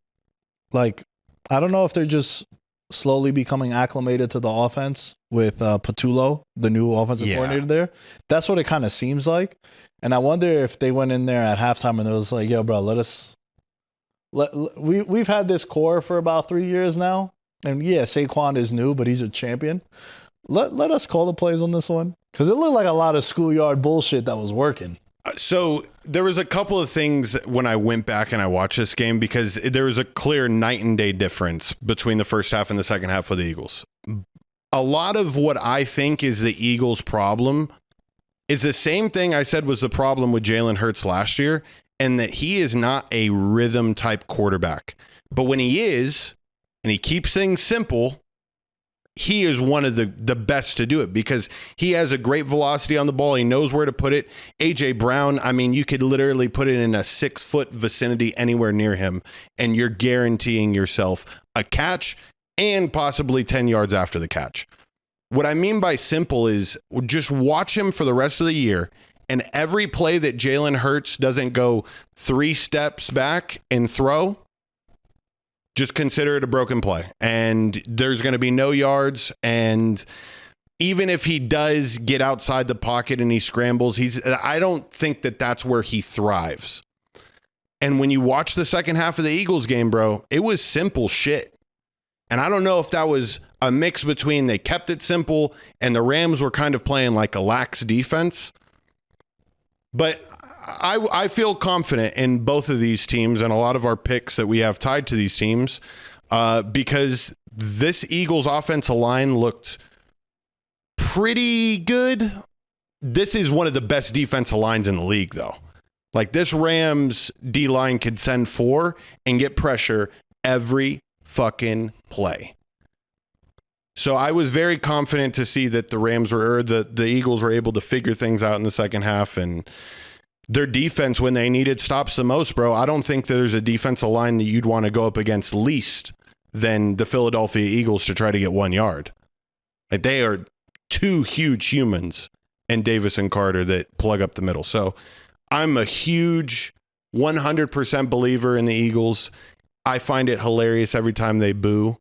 like, I don't know if they're just slowly becoming acclimated to the offense with Patullo, the new offensive coordinator there. That's what it kind of seems like. And I wonder if they went in there at halftime and it was like, yo, bro, we've had this core for about 3 years now. And yeah, Saquon is new, but he's a champion. Let us call the plays on this one. Because it looked like a lot of schoolyard bullshit that was working. So there was a couple of things when I went back and I watched this game because there was a clear night and day difference between the first half and the second half of the Eagles. A lot of what I think is the Eagles' problem is the same thing I said was the problem with Jalen Hurts last year, and that he is not a rhythm type quarterback. But when he is, and he keeps things simple, he is one of the best to do it because he has a great velocity on the ball. He knows where to put it. A.J. Brown, I mean, you could literally put it in a 6-foot vicinity anywhere near him, and you're guaranteeing yourself a catch and possibly 10 yards after the catch. What I mean by simple is just watch him for the rest of the year, and every play that Jalen Hurts doesn't go 3 steps back and throw, just consider it a broken play, and there's going to be no yards. And even if he does get outside the pocket and he scrambles, I don't think that that's where he thrives. And when you watch the second half of the Eagles game, bro, it was simple shit. And I don't know if that was a mix between they kept it simple and the Rams were kind of playing like a lax defense. But I feel confident in both of these teams and a lot of our picks that we have tied to these teams because this Eagles offensive line looked pretty good. This is one of the best defensive lines in the league, though. Like, this Rams D-line could send 4 and get pressure every fucking play. So I was very confident to see that the Rams were, or the Eagles were able to figure things out in the second half, and their defense, when they needed stops the most, bro, I don't think there's a defensive line that you'd want to go up against least than the Philadelphia Eagles to try to get 1 yard. Like, they are 2 huge humans in Davis and Carter that plug up the middle. So I'm a huge 100% believer in the Eagles. I find it hilarious every time they boo.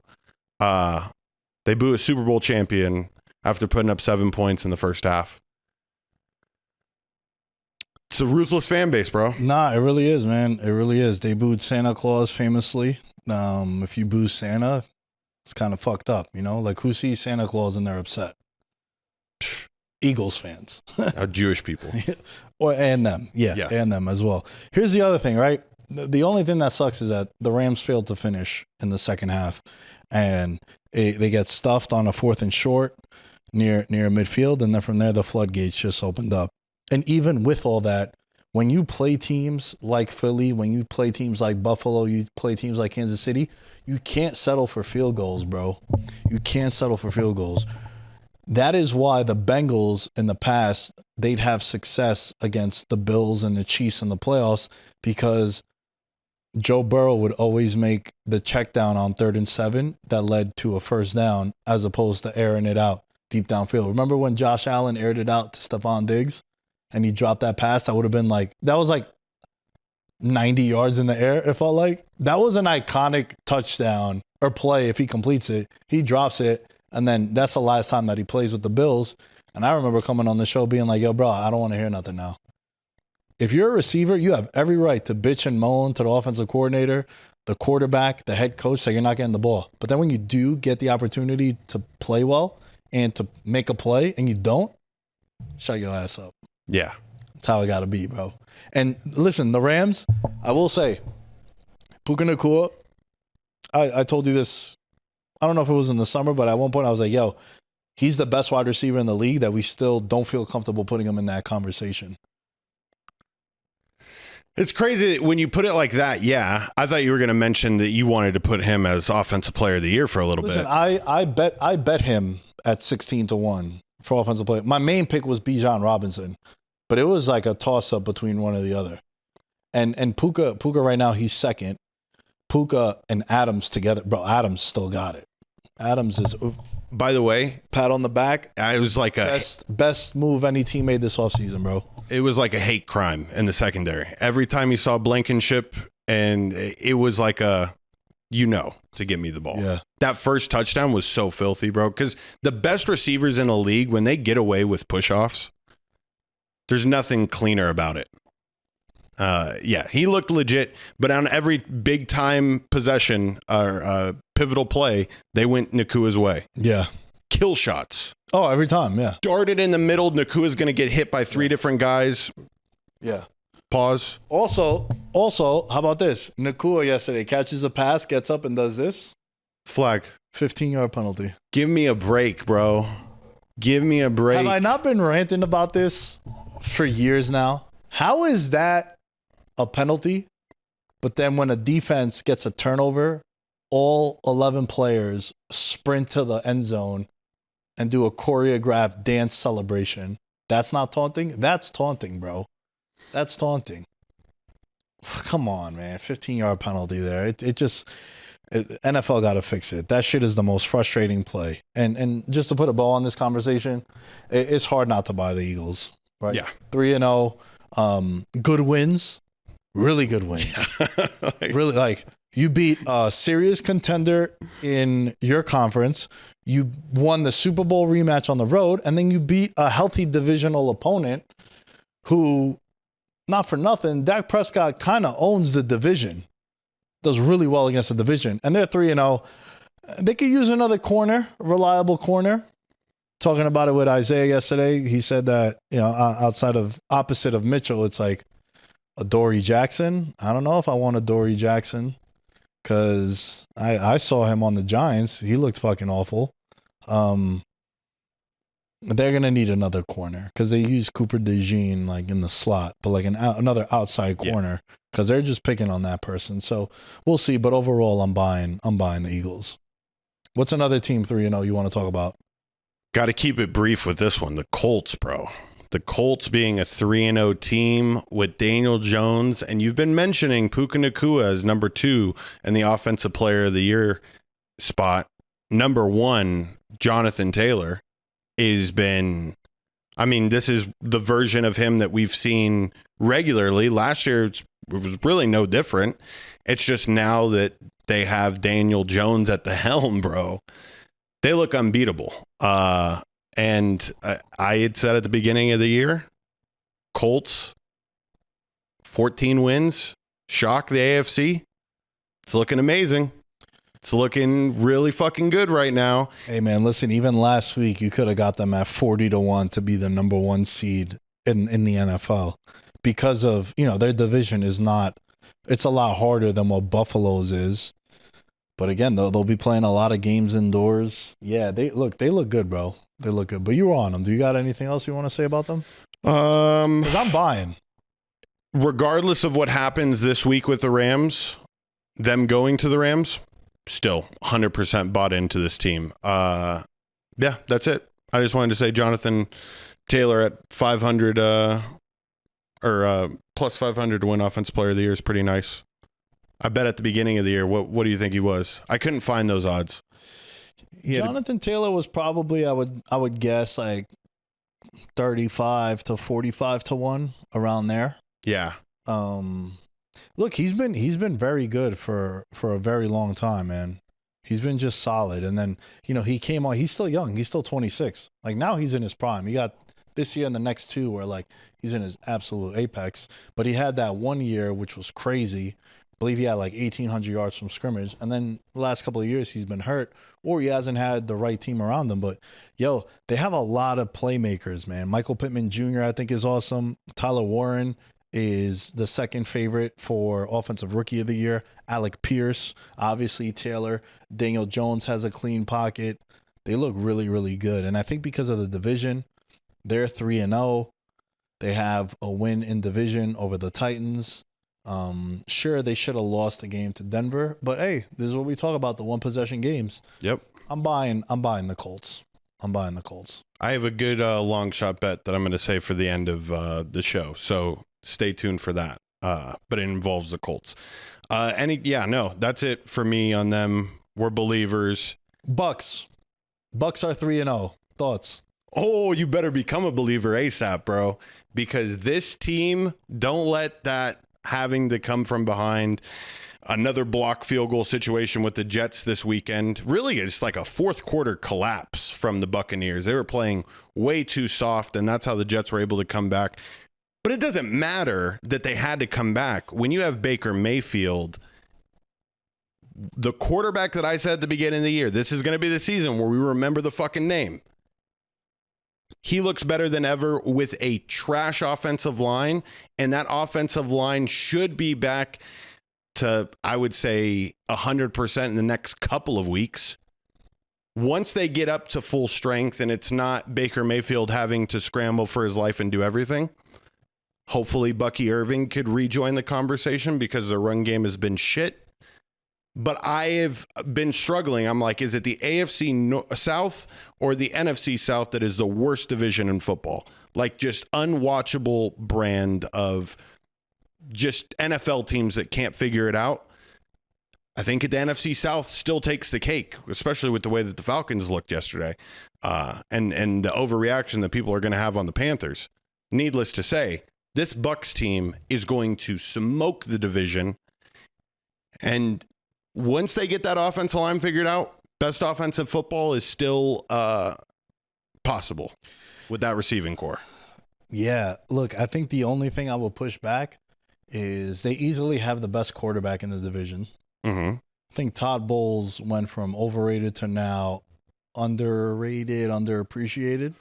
They boo a Super Bowl champion after putting up 7 points in the first half. It's a ruthless fan base, bro. Nah, it really is, man. It really is. They booed Santa Claus famously. If you boo Santa, it's kind of fucked up, you know? Like, who sees Santa Claus and they're upset? Eagles fans. Jewish people. And them. Yeah, and them as well. Here's the other thing, right? The only thing that sucks is that the Rams failed to finish in the second half. And they get stuffed on a 4th and short near midfield. And then from there, the floodgates just opened up. And even with all that, when you play teams like Philly, when you play teams like Buffalo, you play teams like Kansas City, you can't settle for field goals, bro. You can't settle for field goals. That is why the Bengals in the past, they'd have success against the Bills and the Chiefs in the playoffs because Joe Burrow would always make the check down on 3rd and 7 that led to a first down as opposed to airing it out deep downfield. Remember when Josh Allen aired it out to Stephon Diggs and he dropped that pass? That would have been like, that was like 90 yards in the air, it felt like. That was an iconic touchdown or play if he completes it. He drops it, and then that's the last time that he plays with the Bills. And I remember coming on the show being like, yo, bro, I don't want to hear nothing now. If you're a receiver, you have every right to bitch and moan to the offensive coordinator, the quarterback, the head coach, that you're not getting the ball. But then when you do get the opportunity to play well and to make a play and you don't, shut your ass up. Yeah. That's how it got to be, bro. And listen, the Rams, I will say, Puka Nacua, I told you this, I don't know if it was in the summer, but at one point I was like, yo, he's the best wide receiver in the league that we still don't feel comfortable putting him in that conversation. It's crazy when you put it like that. Yeah. I thought you were going to mention that you wanted to put him as offensive player of the year for a little bit. I bet him at 16-1 for offensive player. My main pick was Bijan Robinson, but it was like a toss up between one or the other. And Puka right now, he's second. Puka and Adams together. Bro, Adams still got it. Adams is, by the way, pat on the back. It was like best move any team made this offseason, bro. It was like a hate crime in the secondary. Every time you saw Blankenship, and it was like to get me the ball. Yeah. That first touchdown was so filthy, bro, because the best receivers in the league, when they get away with push-offs, there's nothing cleaner about it. Yeah, he looked legit, but on every big-time possession or pivotal play, they went Nakua's way. Yeah. Kill shots. Oh, every time, yeah. Darted in the middle. Nakua's going to get hit by 3 different guys. Yeah. Pause. Also, how about this? Nakua yesterday catches a pass, gets up and does this. Flag. 15-yard penalty. Give me a break, bro. Give me a break. Have I not been ranting about this for years now? How is that a penalty? But then when a defense gets a turnover, all 11 players sprint to the end zone and do a choreographed dance celebration. That's not taunting? That's taunting, bro. That's taunting. Come on, man. 15-yard penalty there. NFL got to fix it. That shit is the most frustrating play. And just to put a bow on this conversation, it's hard not to buy the Eagles, right? Yeah. 3-0. Good wins. Really good wins. Really, like, you beat a serious contender in your conference. You won the Super Bowl rematch on the road, and then you beat a healthy divisional opponent who not for nothing, Dak Prescott kind of owns the division. Does really well against the division. And they're 3-0. They could use another corner, reliable corner. Talking about it with Isaiah yesterday, he said that, opposite of Mitchell, it's like a Dory Jackson. I don't know if I want a Dory Jackson because I saw him on the Giants. He looked fucking awful. They're going to need another corner because they use Cooper DeJean like in the slot, but like another outside corner because they're just picking on that person. So we'll see. But overall, I'm buying the Eagles. What's another team 3-0 you want to talk about? Got to keep it brief with this one. The Colts, bro. The Colts being a 3-0 team with Daniel Jones, and you've been mentioning Puka Nacua as number 2 in the Offensive Player of the Year spot. Number 1, Jonathan Taylor, this is the version of him that we've seen regularly. Last year, it was really no different. It's just now that they have Daniel Jones at the helm, bro. They look unbeatable. And I had said at the beginning of the year, Colts, 14 wins, shock the AFC. It's looking amazing. It's looking really fucking good right now. Hey, man, listen, even last week, you could have got them at 40-1 to be the number 1 seed in the NFL because of, their division is not, it's a lot harder than what Buffalo's is. But again, they'll be playing a lot of games indoors. Yeah, they look good, bro. They look good. But you were on them. Do you got anything else you want to say about them? Because I'm buying. Regardless of what happens this week with the Rams, them going to the Rams, still 100% bought into this team. Yeah, that's it. I just wanted to say Jonathan Taylor at 500 plus 500 to win Offensive Player of the Year is pretty nice. I bet at the beginning of the year, what do you think he was? I couldn't find those odds. Jonathan Taylor was probably, I would guess, like 35 to 45 to 1 around there. Yeah. Look, he's been very good for a very long time, man. He's been just solid. And then, he came on, he's still young. He's still 26. Like now he's in his prime. He got this year and the next 2 where like he's in his absolute apex, but he had that 1 year, which was crazy. I believe he had like 1,800 yards from scrimmage. And then the last couple of years he's been hurt or he hasn't had the right team around him. But, they have a lot of playmakers, man. Michael Pittman Jr., I think, is awesome. Tyler Warren is the second favorite for Offensive Rookie of the Year. Alec Pierce, obviously Taylor. Daniel Jones has a clean pocket. They look really, really good. And I think because of the division, they're 3-0. They have a win in division over the Titans. Sure, they should have lost the game to Denver, but hey, this is what we talk about, the 1-possession games. Yep. I'm buying the Colts. I have a good long shot bet that I'm going to say for the end of the show, so stay tuned for that. But it involves the Colts. That's it for me on them. We're believers. Bucks are 3-0. Thoughts? Oh, you better become a believer ASAP, bro, because this team, don't let that having to come from behind, another block field goal situation with the Jets this weekend. Really, it's like a fourth quarter collapse from the Buccaneers. They were playing way too soft, and that's how the Jets were able to come back. But it doesn't matter that they had to come back. When you have Baker Mayfield, the quarterback that I said at the beginning of the year, this is going to be the season where we remember the fucking name. He looks better than ever with a trash offensive line, and that offensive line should be back to, I would say, 100% in the next couple of weeks. Once they get up to full strength and it's not Baker Mayfield having to scramble for his life and do everything, hopefully Bucky Irving could rejoin the conversation because the run game has been shit. But I have been struggling. I'm like, is it the AFC South or the NFC South that is the worst division in football? Like just unwatchable brand of just NFL teams that can't figure it out. I think the NFC South still takes the cake, especially with the way that the Falcons looked yesterday and the overreaction that people are going to have on the Panthers. Needless to say, this Bucs team is going to smoke the division. And once they get that offensive line figured out, best offensive football is still possible with that receiving core. Yeah, look, I think the only thing I will push back is they easily have the best quarterback in the division. Mm-hmm. I think Todd Bowles went from overrated to now underrated, underappreciated.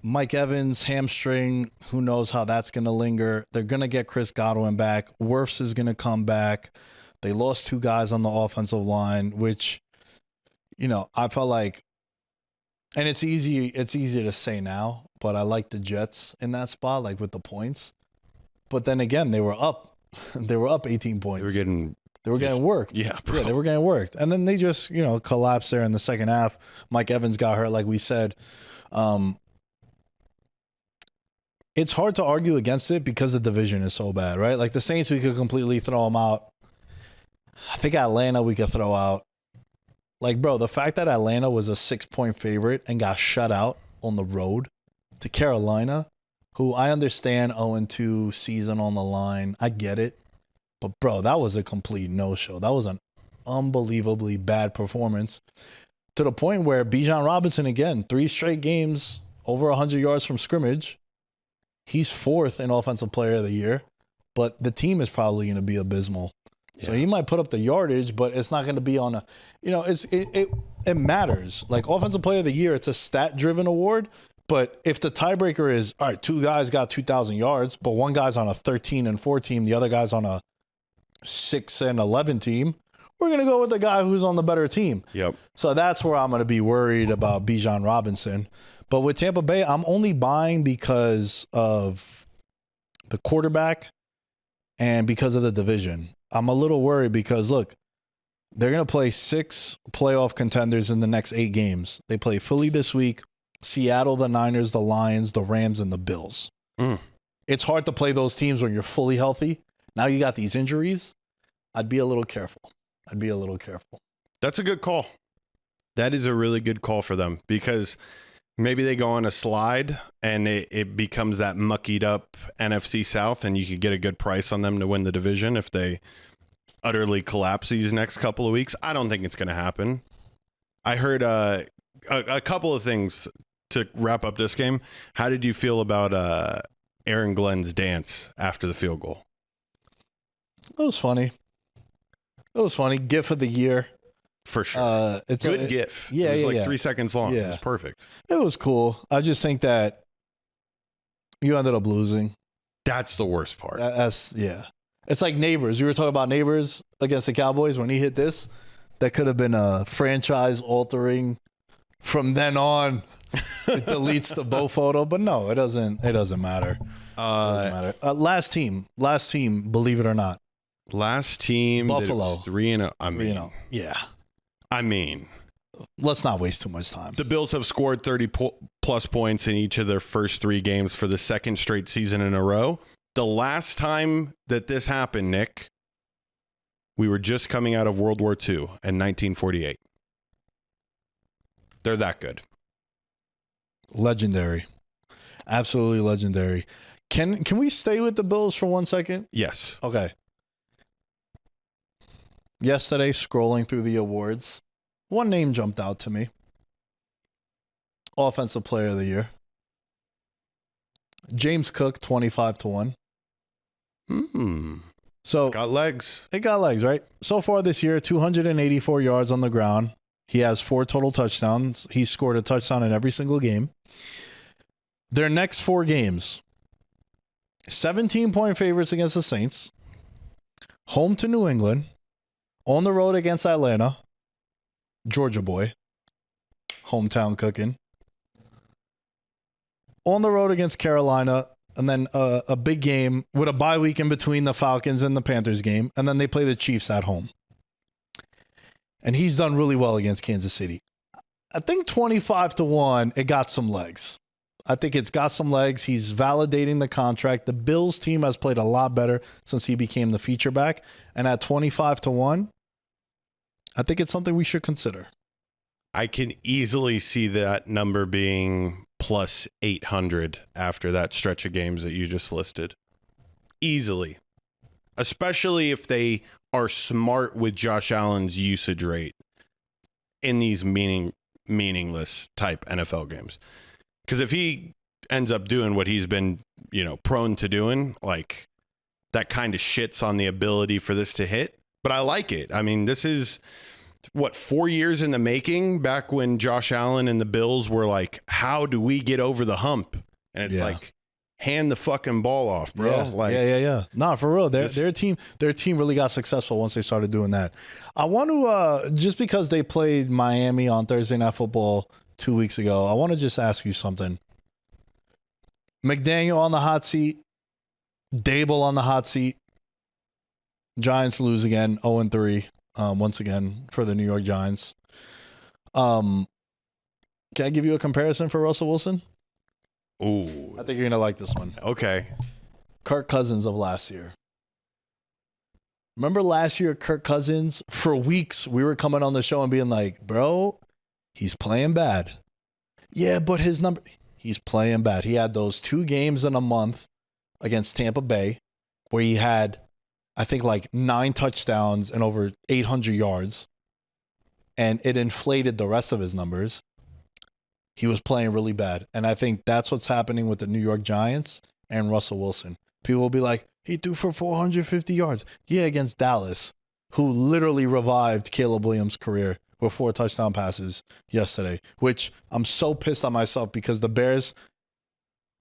Mike Evans, hamstring, who knows how that's going to linger. They're going to get Chris Godwin back. Wirfs is going to come back. They lost 2 guys on the offensive line, which, I felt like, and it's easy to say now, but I like the Jets in that spot, like with the points. But then again, they were up. They were up 18 points. They were getting worked. Yeah, bro. Yeah, they were getting worked. And then they just, collapsed there in the second half. Mike Evans got hurt, like we said. It's hard to argue against it because the division is so bad, right? Like the Saints, we could completely throw them out. I think Atlanta, we could throw out. Like, bro, the fact that Atlanta was a 6-point favorite and got shut out on the road to Carolina, who I understand 0-2 season on the line. I get it. But, bro, that was a complete no-show. That was an unbelievably bad performance to the point where Bijan Robinson, again, 3 straight games, over 100 yards from scrimmage. He's 4th in Offensive Player of the Year, but the team is probably going to be abysmal. Yeah. So he might put up the yardage, but it's not going to be on a, it matters. Like Offensive Player of the Year, it's a stat-driven award. But if the tiebreaker is, all right, 2 guys got 2,000 yards, but one guy's on a 13-4 team, the other guy's on a 6-11 team, we're going to go with the guy who's on the better team. Yep. So that's where I'm going to be worried about Bijan Robinson. But with Tampa Bay, I'm only buying because of the quarterback and because of the division. I'm a little worried because, look, they're going to play 6 playoff contenders in the next 8 games. They play Philly this week, Seattle, the Niners, the Lions, the Rams, and the Bills. It's hard to play those teams when you're fully healthy. Now you got these injuries. I'd be a little careful. That's a good call. That is a really good call for them because maybe they go on a slide and it becomes that muckied up NFC South and you could get a good price on them to win the division if they utterly collapse these next couple of weeks. I don't think it's going to happen. I heard a couple of things to wrap up this game. How did you feel about Aaron Glenn's dance after the field goal? It was funny. GIF of the year. For sure. It's good GIF. Yeah, it was like 3 3 seconds long. Yeah. It was perfect. It was cool. I just think that you ended up losing. That's the worst part. Yeah. It's like Neighbors. You were talking about Neighbors against the Cowboys when he hit this. That could have been a franchise altering. From then on, it deletes the Bo photo. But no, it doesn't. It doesn't matter. Last team. Believe it or not. Last team, Buffalo 3-0. 3-0. Yeah. I mean, let's not waste too much time. The Bills have scored 30 plus points in each of their first 3 games for the second straight season in a row. The last time that this happened, Nick, we were just coming out of World War II in 1948. They're that good. Legendary. Absolutely legendary. Can we stay with the Bills for 1 second? Yes. Okay. Yesterday, scrolling through the awards, one name jumped out to me. Offensive Player of the Year. James Cook, 25-1. So it's got legs. It got legs, right? So far this year, 284 yards on the ground. He has 4 total touchdowns. He's scored a touchdown in every single game. Their next 4 games, 17-point favorites against the Saints. Home to New England. On the road against Atlanta. Georgia boy. Hometown cooking. On the road against Carolina. And then a big game with a bye week in between the Falcons and the Panthers game. And then they play the Chiefs at home. And he's done really well against Kansas City. I think 25-1, it got some legs. I think it's got some legs. He's validating the contract. The Bills team has played a lot better since he became the feature back. And at 25-1, I think it's something we should consider. I can easily see that number being plus 800 after that stretch of games that you just listed. Easily. Especially if they are smart with Josh Allen's usage rate in these meaningless type NFL games. Because if he ends up doing what he's been, prone to doing, like that kind of shits on the ability for this to hit. But I like it. I mean, this is 4 years in the making, back when Josh Allen and the Bills were like, how do we get over the hump? And it's like, hand the fucking ball off, bro. Yeah. Nah, for real. Their team really got successful once they started doing that. I want to, just because they played Miami on Thursday Night Football 2 weeks ago, I want to just ask you something. McDaniel on the hot seat, Dable on the hot seat. Giants lose again, 0-3, once again for the New York Giants. Can I give you a comparison for Russell Wilson? Ooh. I think you're going to like this one. Okay. Kirk Cousins of last year. Remember last year, Kirk Cousins, for weeks, we were coming on the show and being like, bro, he's playing bad. Yeah, but he's playing bad. He had those 2 games in a month against Tampa Bay where he had, I think, like 9 touchdowns and over 800 yards. And it inflated the rest of his numbers. He was playing really bad. And I think that's what's happening with the New York Giants and Russell Wilson. People will be like, he threw for 450 yards. Yeah, against Dallas, who literally revived Caleb Williams' career with 4 touchdown passes yesterday, which I'm so pissed at myself because the Bears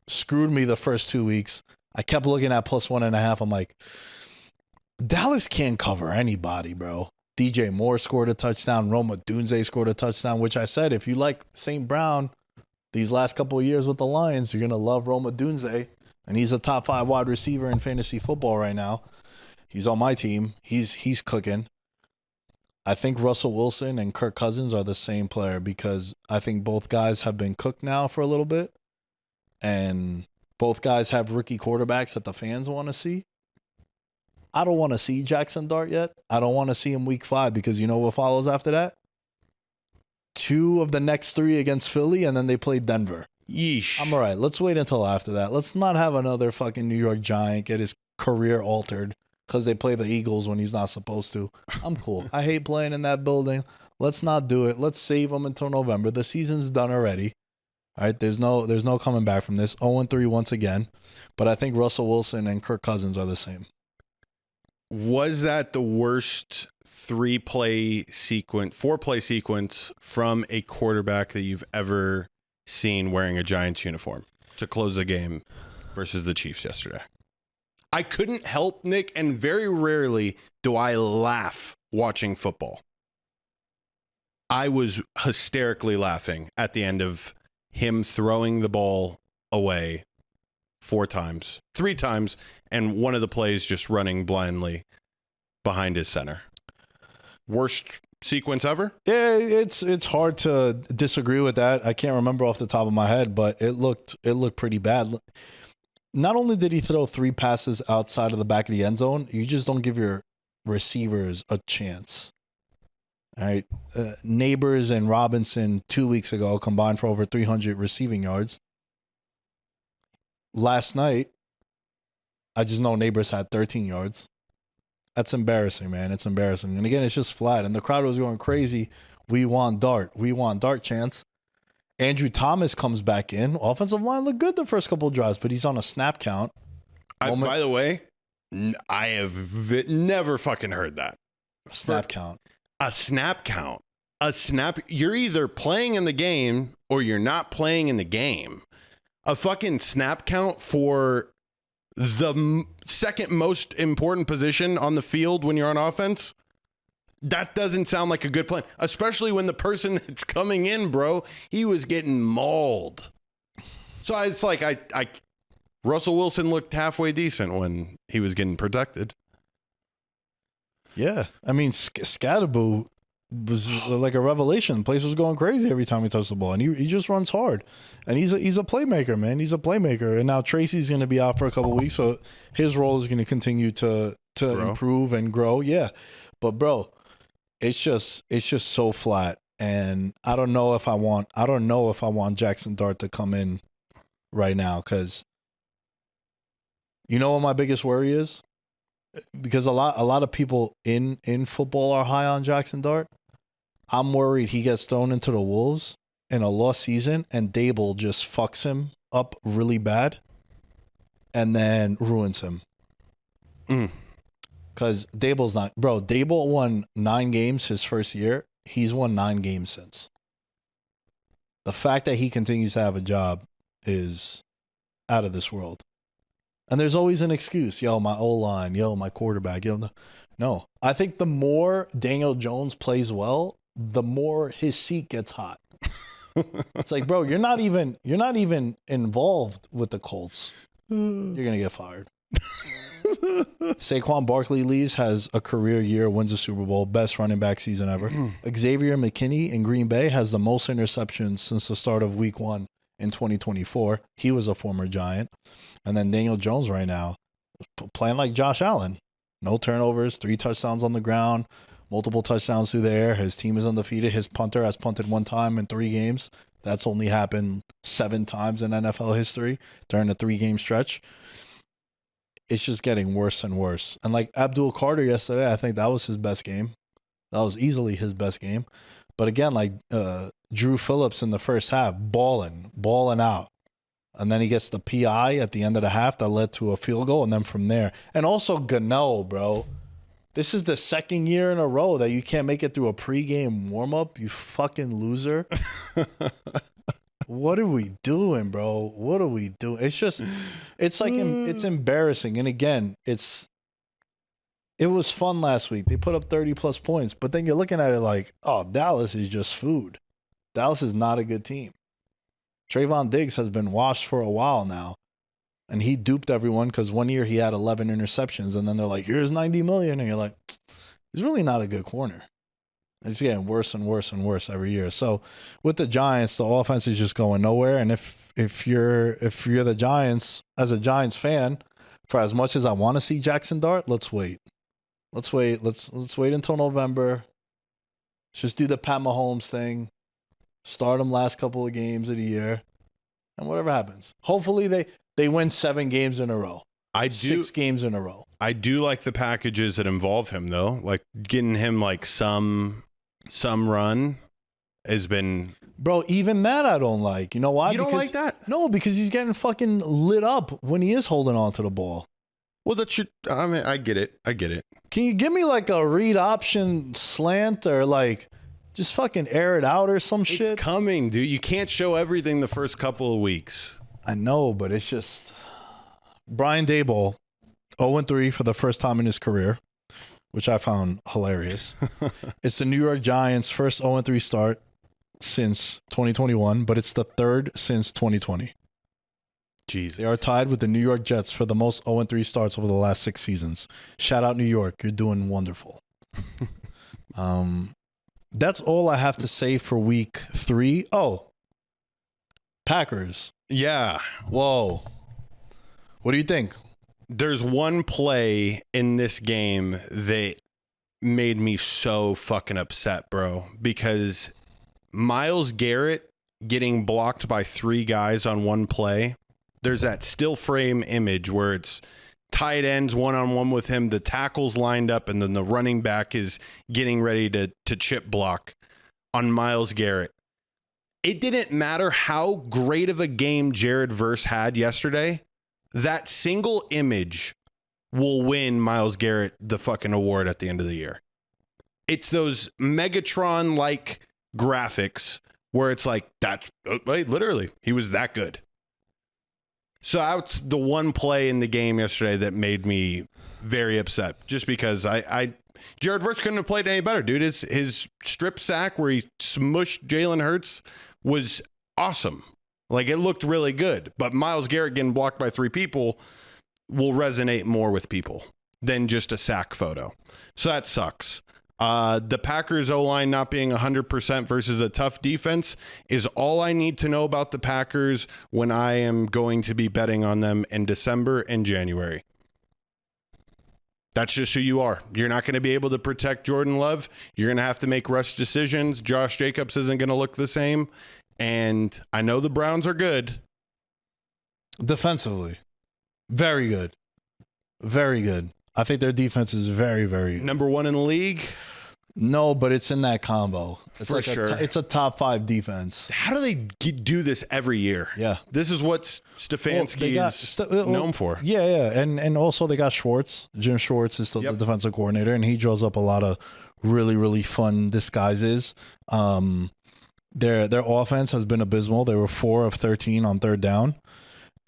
screwed me the first 2 weeks. I kept looking at +1.5. I'm like, Dallas can't cover anybody, bro. DJ Moore scored a touchdown. Rome Odunze scored a touchdown, which I said, if you like St. Brown these last couple of years with the Lions, you're going to love Rome Odunze. And he's a top 5 wide receiver in fantasy football right now. He's on my team. He's cooking. I think Russell Wilson and Kirk Cousins are the same player because I think both guys have been cooked now for a little bit. And both guys have rookie quarterbacks that the fans want to see. I don't want to see Jackson Dart yet. I don't want to see him week 5 because you know what follows after that? 2 of the next 3 against Philly, and then they play Denver. Yeesh. I'm all right. Let's wait until after that. Let's not have another fucking New York Giant get his career altered because they play the Eagles when he's not supposed to. I'm cool. I hate playing in that building. Let's not do it. Let's save him until November. The season's done already. All right. There's no coming back from this. 0-3 once again. But I think Russell Wilson and Kirk Cousins are the same. Was that the worst 4-play sequence from a quarterback that you've ever seen wearing a Giants uniform to close the game versus the Chiefs yesterday? I couldn't help, Nick, and very rarely do I laugh watching football. I was hysterically laughing at the end of him throwing the ball away 3 times, and one of the plays just running blindly behind his center. Worst sequence ever? Yeah, it's hard to disagree with that. I can't remember off the top of my head, but it looked pretty bad. Not only did he throw 3 passes outside of the back of the end zone, you just don't give your receivers a chance. All right, Neighbors and Robinson 2 weeks ago combined for over 300 receiving yards. Last night, I just know Neighbors had 13 yards. That's embarrassing, man. It's embarrassing. And again, it's just flat. And the crowd was going crazy. We want Dart. We want Dart chance. Andrew Thomas comes back in. Offensive line looked good the first couple of drives, but he's on a snap count. By the way, I have never fucking heard that. Snap count. A snap count. A snap. You're either playing in the game or you're not playing in the game. A fucking snap count for the second most important position on the field when you're on offense? That doesn't sound like a good plan, especially when the person that's coming in, bro, he was getting mauled. So it's like Russell Wilson looked halfway decent when he was getting protected. Yeah. I mean, Scatterboo was like a revelation. The place was going crazy every time he touched the ball, and he just runs hard. And he's a playmaker, man. He's a playmaker. And now Tracy's going to be out for a couple of weeks, so his role is going to continue to improve and grow. Yeah, but bro, it's just so flat. And I don't know if I want Jackson Dart to come in right now, because you know what my biggest worry is? Because a lot of people in football are high on Jackson Dart. I'm worried he gets thrown into the wolves in a lost season and Dable just fucks him up really bad and then ruins him. Because Dable's not, bro. Dable won 9 games his first year. He's won 9 games since. The fact that he continues to have a job is out of this world. And there's always an excuse. Yo, my O-line. Yo, my quarterback. Yo, no. I think the more Daniel Jones plays well, the more his seat gets hot. It's like, bro, you're not even involved with the Colts. You're gonna get fired. Saquon Barkley leaves, has a career year, wins a Super Bowl, best running back season ever. Xavier McKinney in Green Bay has the most interceptions since the start of Week 1 in 2024. He was a former Giant. And then Daniel Jones right now playing like Josh Allen. No turnovers, 3 touchdowns on the ground, multiple touchdowns through the air. His team is undefeated. His punter has punted 1 time in 3 games. That's only happened 7 times in NFL history during a 3-game stretch. It's just getting worse and worse. And like Abdul Carter yesterday, I think that was his best game. That was easily his best game. But again, like Drew Phillips in the first half, balling out. And then he gets the PI at the end of the half that led to a field goal. And then from there. And also Gano, bro. This is the 2nd year in a row that you can't make it through a pregame warm-up, you fucking loser. What are we doing, bro? What are we doing? It's just, it's like, it's embarrassing. And again, it was fun last week. They put up 30-plus points. But then you're looking at it like, oh, Dallas is just food. Dallas is not a good team. Trayvon Diggs has been washed for a while now. And he duped everyone because one year he had 11 interceptions. And then they're like, here's $90 million. And you're like, he's really not a good corner. It's getting worse and worse and worse every year. So with the Giants, the offense is just going nowhere. And if you're the Giants, as a Giants fan, for as much as I want to see Jackson Dart, let's wait. Let's wait. Let's wait until November. Let's just do the Pat Mahomes thing. Start him last couple of games of the year. And whatever happens. Hopefully they win 7 games in a row. 6 games in a row. I do like the packages that involve him, though. Like getting him like some run has been. Bro, even that I don't like. You know why? You don't like that? No, because he's getting fucking lit up when he is holding on to the ball. Well, I mean, I get it. Can you give me like a read option slant or like just fucking air it out or some shit? It's coming, dude. You can't show everything the first couple of weeks. I know, but it's just Brian Daboll, 0-3 for the first time in his career, which I found hilarious. It's the New York Giants' first 0-3 start since 2021, but it's the 3rd since 2020. Jesus. They are tied with the New York Jets for the most 0-3 starts over the last 6 seasons. Shout out New York. You're doing wonderful. That's all I have to say for week 3. Oh, Packers. Yeah. Whoa. What do you think? There's one play in this game that made me so fucking upset, bro, because Myles Garrett getting blocked by 3 guys on one play. There's that still frame image where it's tight ends one-on-one with him, the tackle's lined up, and then the running back is getting ready to chip block on Myles Garrett. It didn't matter how great of a game Jared Verse had yesterday. That single image will win Myles Garrett the fucking award at the end of the year. It's those Megatron-like graphics where it's like, that's literally, he was that good. So that's the one play in the game yesterday that made me very upset, just because Jared Verse couldn't have played any better, dude. His strip sack where he smushed Jalen Hurts was awesome. Like, it looked really good, but Myles Garrett getting blocked by 3 people will resonate more with people than just a sack photo. So that sucks. The Packers O-line not being 100% versus a tough defense is all I need to know about the Packers when I am going to be betting on them in December and January. That's just who you are. You're not going to be able to protect Jordan Love. You're going to have to make rush decisions. Josh Jacobs isn't going to look the same. And I know the Browns are good. Defensively. Very good. Very good. I think their defense is very, very good. Number 1 in the league. No, but it's in that combo. It's For sure. It's a top 5 defense. How do they do this every year? Yeah. This is what Stefanski is known for. Yeah. And also they got Schwartz. Jim Schwartz is still the defensive coordinator, and he draws up a lot of really, really fun disguises. Their offense has been abysmal. They were 4 of 13 on third down.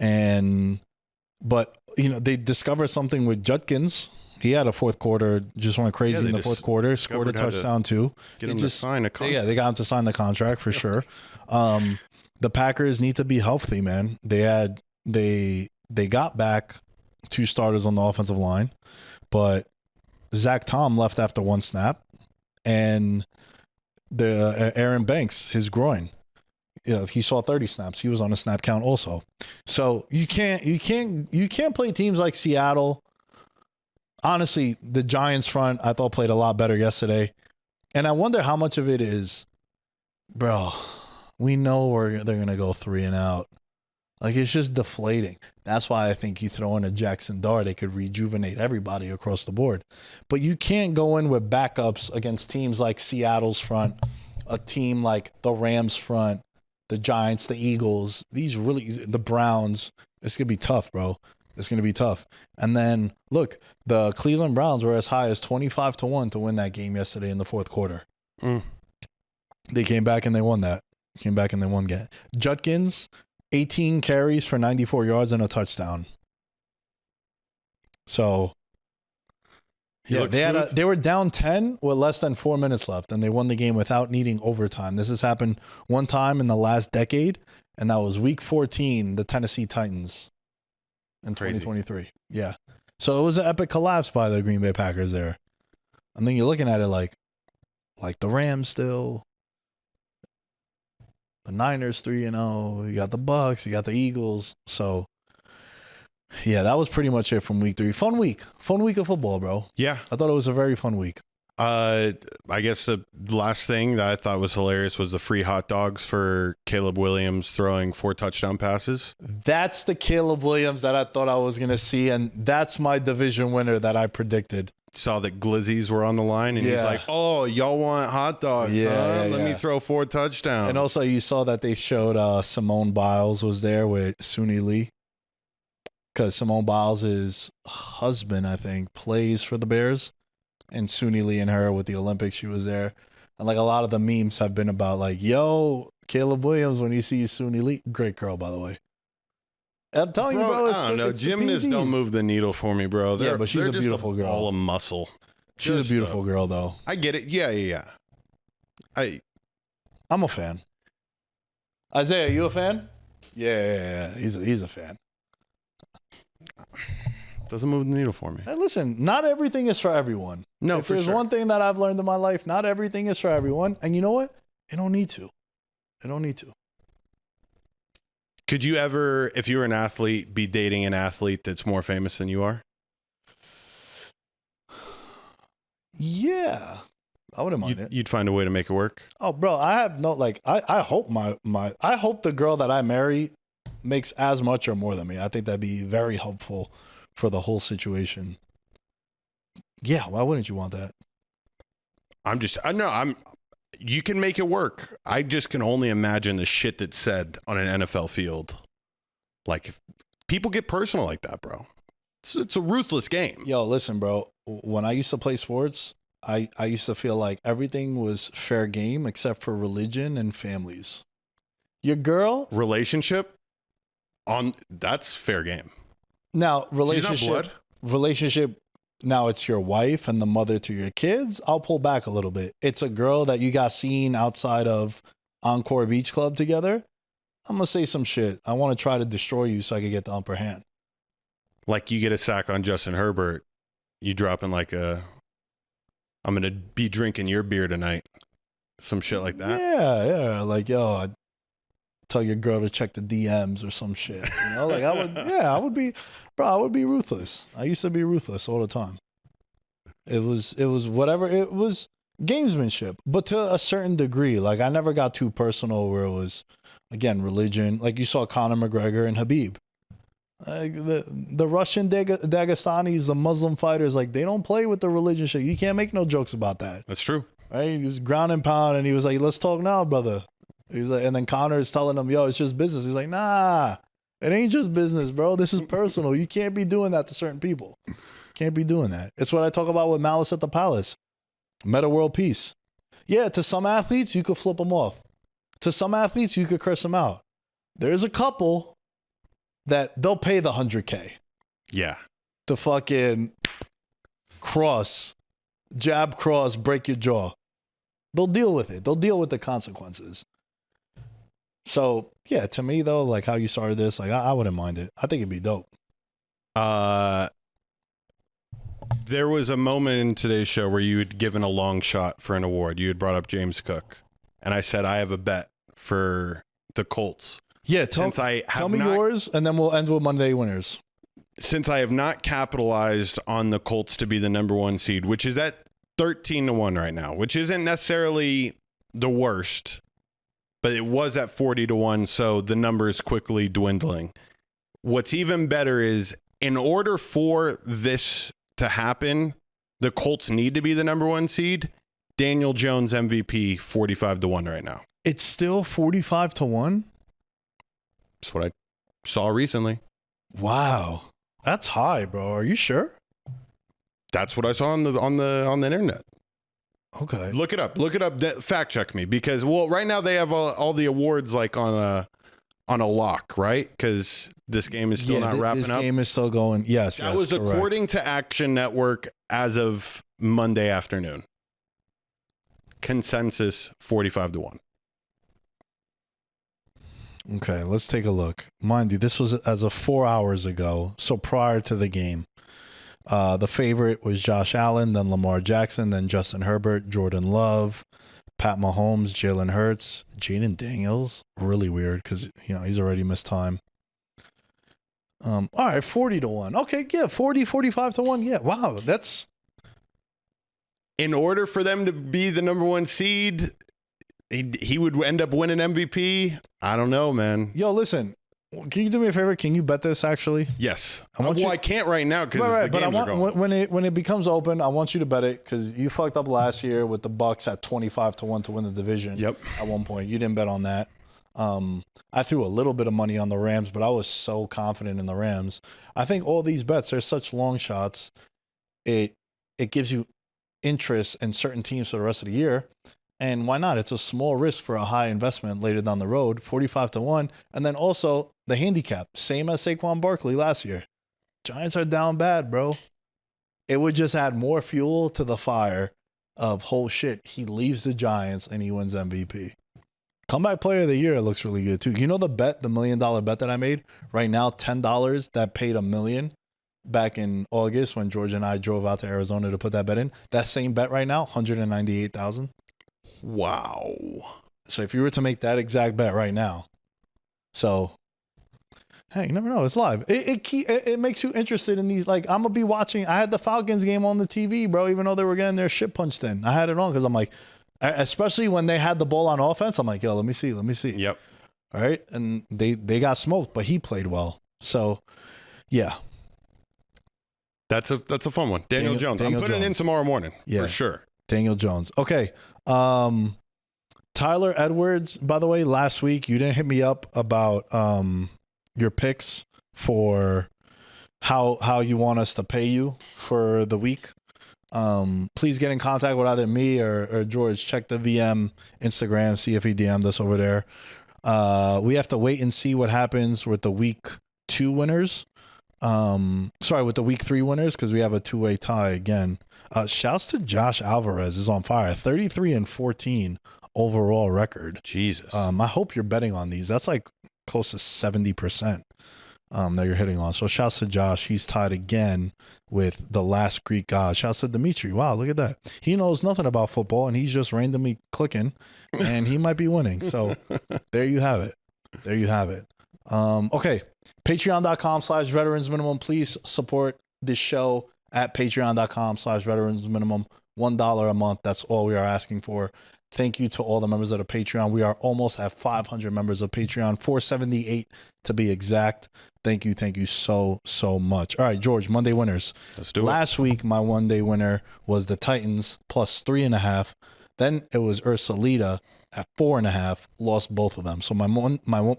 But they discovered something with Judkins. He had a fourth quarter, just went crazy in the fourth quarter, scored a touchdown too. Get him to sign a contract. Yeah, they got him to sign the contract for sure. The Packers need to be healthy, man. They got back 2 starters on the offensive line, but Zach Tom left after 1 snap, and the Aaron Banks, his groin. Yeah, he saw 30 snaps. He was on a snap count also. So you can't play teams like Seattle. Honestly, the Giants front I thought played a lot better yesterday. And I wonder how much of it is, bro, we know they're going to go 3 and out. Like, it's just deflating. That's why I think you throw in a Jackson Dart, it could rejuvenate everybody across the board. But you can't go in with backups against teams like Seattle's front, a team like the Rams front, the Giants, the Eagles, the Browns. It's going to be tough, bro. It's going to be tough. And then, look, the Cleveland Browns were as high as 25-1 to win that game yesterday in the fourth quarter. They came back and they won that. Judkins, 18 carries for 94 yards and a touchdown. So, they were down 10 with less than 4 minutes left, and they won the game without needing overtime. This has happened one time in the last decade, and that was Week 14, the Tennessee Titans. In 2023. Yeah. So it was an epic collapse by the Green Bay Packers there. And then you're looking at it like the Rams still, the Niners 3-0, you got the Bucks, you got the Eagles. So yeah, that was pretty much it from week 3. Fun week of football, bro. Yeah. I thought it was a very fun week. I guess the last thing that I thought was hilarious was the free hot dogs for Caleb Williams throwing 4 touchdown passes. That's the Caleb Williams that I thought I was going to see, and that's my division winner that I predicted. Saw that Glizzies were on the line, and he's like, "Oh, y'all want hot dogs? Let me throw 4 touchdowns." And also, you saw that they showed Simone Biles was there with Suni Lee, because Simone Biles' husband, I think, plays for the Bears. And Suni Lee and her with the Olympics, she was there. And like a lot of the memes have been about like, yo, Caleb Williams, when you see Suni Lee, great girl, by the way. I'm telling you, bro. I don't know. Gymnasts don't move the needle for me, bro. But she's a beautiful girl. All a muscle. She's a beautiful girl, though. I get it. Yeah. I'm a fan. Isaiah, you a fan? Yeah. He's a fan. Doesn't move the needle for me. Hey, listen, not everything is for everyone. No, if there's one thing that I've learned in my life, not everything is for everyone. And you know what? It don't need to. Could you ever, if you were an athlete, be dating an athlete that's more famous than you are? Yeah. I wouldn't mind it. You'd find a way to make it work? Oh, bro, I have no, like, I hope I hope the girl that I marry makes as much or more than me. I think that'd be very helpful for the whole situation. Yeah, why wouldn't you want that? You can make it work. I just can only imagine the shit that's said on an NFL field. Like, if people get personal like that, bro. It's a ruthless game. Yo, listen, bro. When I used to play sports, I used to feel like everything was fair game except for religion and families. Your girl... Relationship? That's fair game. Now, relationship, now it's your wife and the mother to your kids. I'll pull back a little bit. It's a girl that you got seen outside of Encore Beach Club together. I'm going to say some shit. I want to try to destroy you so I can get the upper hand. Like you get a sack on Justin Herbert. You dropping like I'm going to be drinking your beer tonight. Some shit like that. Yeah. Like, yo, I'd tell your girl to check the DMs or some shit. You know, like I would be ruthless. I used to be ruthless all the time. It was whatever. It was gamesmanship, but to a certain degree. Like I never got too personal where it was, again, religion. Like you saw Conor McGregor and Habib. Like the Russian Dagestanis, the Muslim fighters, like they don't play with the religion shit. You can't make no jokes about that. That's true. right? He was ground and pound, and he was like, "Let's talk now, brother." He's like, and then Connor is telling him, "Yo, it's just business." He's like, "Nah, it ain't just business, bro. This is personal. You can't be doing that to certain people. Can't be doing that." It's what I talk about with Malice at the Palace. Meta world peace. Yeah, to some athletes, you could flip them off. To some athletes, you could curse them out. There's a couple that they'll pay the $100K Yeah. to fucking jab cross, break your jaw. They'll deal with it. They'll deal with the consequences. So, yeah, to me, though, like how you started this, like I wouldn't mind it. I think it'd be dope. There was a moment in today's show where you had given a long shot for an award. You had brought up James Cook. And I said, I have a bet for the Colts. Yeah, tell me yours, and then we'll end with Monday winners. Since I have not capitalized on the Colts to be the number 1 seed, which is at 13-1 right now, which isn't necessarily the worst, but it was at 40-1, so the number is quickly dwindling. What's even better is, in order for this to happen, the Colts need to be the number 1 seed. Daniel Jones MVP 45-1 right now. It's still 45-1? That's what I saw recently. Wow. That's high, bro. Are you sure? That's what I saw on the internet. Okay. Look it up. Fact check me, because right now they have all the awards like on a lock, right? Because this game is still not wrapping up. This game is still going. Yes. That was correct. According to Action Network as of Monday afternoon. Consensus 45-1. Okay, let's take a look. Mind you, this was as of 4 hours ago, so prior to the game. The favorite was Josh Allen, then Lamar Jackson, then Justin Herbert, Jordan Love, Pat Mahomes, Jalen Hurts, Jaden Daniels. Really weird because he's already missed time. All right, 40-1. Okay, yeah, 45-1. Yeah, wow, that's. In order for them to be the number 1 seed, he would end up winning MVP. I don't know, man. Yo, listen. Can you do me a favor? Can you bet this actually? Yes. I can't right now because the games are going. When it becomes open, I want you to bet it because you fucked up last year with the Bucks at 25-1 to win the division. Yep. At one point, you didn't bet on that. I threw a little bit of money on the Rams, but I was so confident in the Rams. I think all these bets are such long shots. It gives you interest in certain teams for the rest of the year. And why not? It's a small risk for a high investment later down the road, 45-1. And then also the handicap, same as Saquon Barkley last year. Giants are down bad, bro. It would just add more fuel to the fire of whole shit. He leaves the Giants and he wins MVP. Comeback player of the year looks really good too. You know the bet, the $1 million bet that I made? Right now, $10 that paid $1 million back in August when George and I drove out to Arizona to put that bet in. That same bet right now, $198,000. Wow. So if you were to make that exact bet right now, so hey, you never know. It's live. It makes you interested in these. Like, I'm gonna be watching. I had the Falcons game on the TV, bro. Even though they were getting their shit punched in, I had it on because I'm like, especially when they had the ball on offense, I'm like, yo, let me see. Yep. All right, and they got smoked, but he played well. So, yeah. That's a fun one. Daniel Jones. I'm putting it in tomorrow morning for sure. Daniel Jones. Okay. Tyler Edwards, by the way, last week you didn't hit me up about your picks for how you want us to pay you for the week. Please get in contact with either me or George. Check the VM Instagram, see if he DM'd us over there. We have to wait and see what happens with the week 2 winners. With the week 3 winners, because we have a 2-way tie again. Shouts to Josh Alvarez is on fire. 33-14 overall record. Jesus. I hope you're betting on these. That's like close to 70% that you're hitting on. So shouts to Josh. He's tied again with the last Greek god. Shouts to Dimitri. Wow, look at that. He knows nothing about football and he's just randomly clicking and he might be winning. So there you have it. Okay. Patreon.com/Veterans Minimum. Please support this show at patreon.com/Veterans Minimum. $1 a month. That's all we are asking for. Thank you to all the members of the Patreon. We are almost at 500 members of Patreon, 478 to be exact. Thank you so much. All right, George, Monday winners. Let's do it. Last week, my one-day winner was the Titans plus 3.5. Then it was Ursulita at 4.5, lost both of them. So my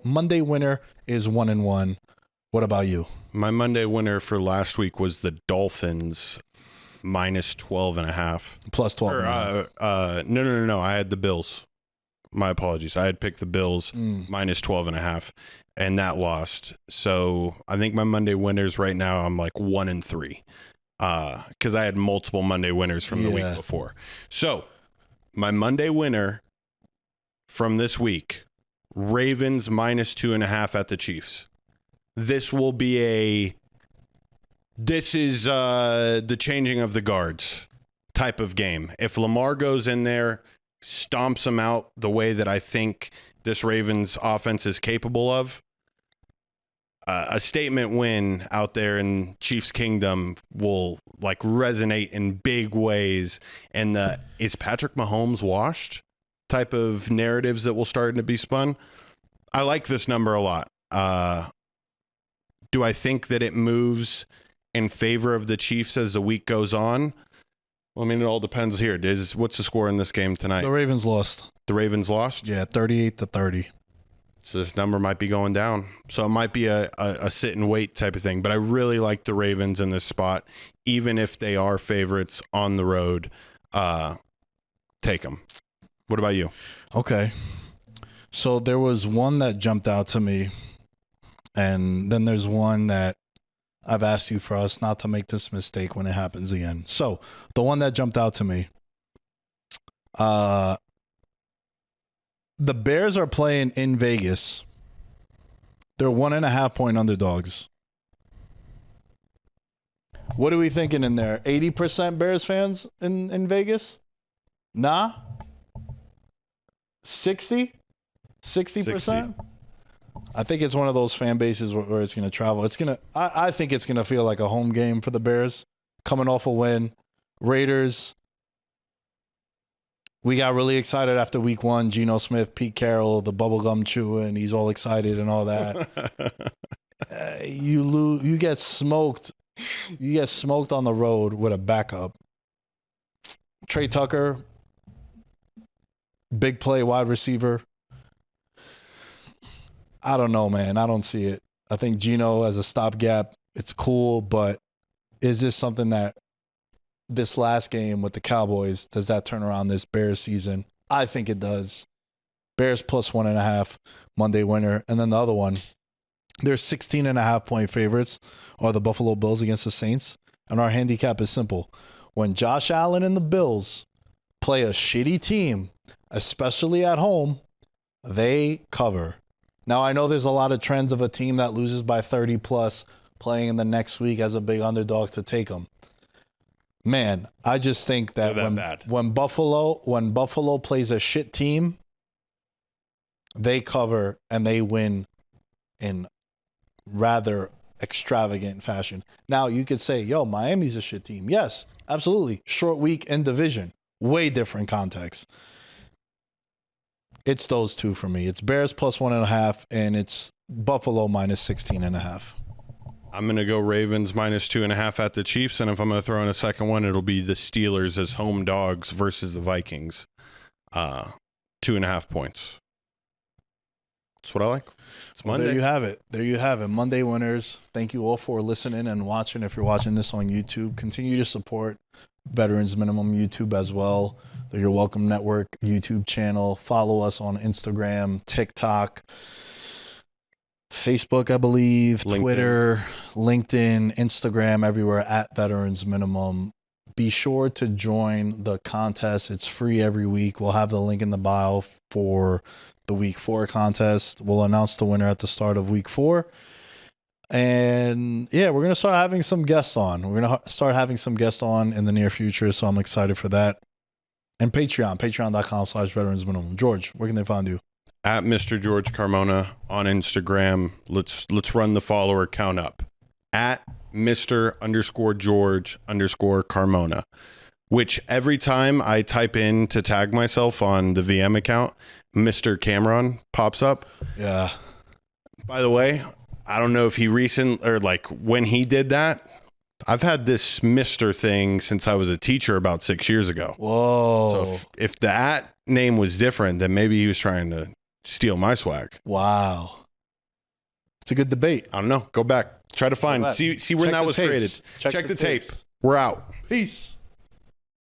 Monday winner is 1-1. What about you? My Monday winner for last week was the Dolphins minus 12.5. Plus 12.5. No. I had the Bills. My apologies. I had picked the Bills minus 12.5, and that lost. So I think my Monday winners right now, I'm like 1-3. Because I had multiple Monday winners from the week before. So my Monday winner from this week, Ravens minus 2.5 at the Chiefs. This will be this is the changing of the guards type of game. If Lamar goes in there, stomps them out the way that I think this Ravens offense is capable of, a statement win out there in Chiefs Kingdom will like resonate in big ways. And is Patrick Mahomes washed type of narratives that will start to be spun. I like this number a lot. Do I think that it moves in favor of the Chiefs as the week goes on? Well, I mean, it all depends here. What's the score in this game tonight? The Ravens lost. The Ravens lost? Yeah, 38-30. So this number might be going down. So it might be a sit and wait type of thing. But I really like the Ravens in this spot. Even if they are favorites on the road, take them. What about you? Okay. So there was one that jumped out to me. And then there's one that I've asked you for us not to make this mistake when it happens again. So the one that jumped out to me, the Bears are playing in Vegas. They're 1.5 point underdogs. What are we thinking in there? 80% Bears fans in Vegas? Nah? 60? 60%? I think it's one of those fan bases where it's going to travel. I think it's going to feel like a home game for the Bears coming off a win. Raiders, we got really excited after week 1. Geno Smith, Pete Carroll, the bubblegum chewing. He's all excited and all that. You get smoked. You get smoked on the road with a backup. Trey Tucker, big play wide receiver. I don't know, man. I don't see it. I think Geno as a stopgap, it's cool, but is this something that this last game with the Cowboys, does that turn around this Bears season? I think it does. Bears plus 1.5, Monday winner. And then the other one, they're 16.5 point favorites are the Buffalo Bills against the Saints. And our handicap is simple. When Josh Allen and the Bills play a shitty team, especially at home, they cover. Now, I know there's a lot of trends of a team that loses by 30 plus playing in the next week as a big underdog to take them. Man, I just think that when Buffalo plays a shit team, they cover and they win in rather extravagant fashion. Now, you could say, yo, Miami's a shit team. Yes, absolutely. Short week in division. Way different context. It's those two for me. It's Bears plus 1.5, and it's Buffalo minus 16.5. I'm going to go Ravens minus 2.5 at the Chiefs, and if I'm going to throw in a second one, it'll be the Steelers as home dogs versus the Vikings. 2.5 points. That's what I like. It's Monday. There you have it. Monday winners. Thank you all for listening and watching. If you're watching this on YouTube, continue to support Veterans Minimum YouTube as well. The Your Welcome Network YouTube channel. Follow us on Instagram, TikTok, Facebook, I believe, LinkedIn. Twitter, LinkedIn, Instagram, everywhere at Veterans Minimum. Be sure to join the contest. It's free every week. We'll have the link in the bio for the week 4 contest. We'll announce the winner at the start of week 4. And yeah, we're going to start having some guests on. We're going to start having some guests on in the near future. So I'm excited for that. And patreon.com/Veterans Minimum. George, where can they find you? At Mr. George Carmona on Instagram. Let's run the follower count up. At Mr._George_Carmona. Which every time I type in to tag myself on the VM account, Mr. Cameron pops up. Yeah. By the way, I don't know if he when he did that, I've had this Mr. thing since I was a teacher about 6 years ago. Whoa. So if that name was different, then maybe he was trying to steal my swag. Wow. It's a good debate. I don't know. Go back. Try to find. See when that was created. Check the tape. We're out. Peace.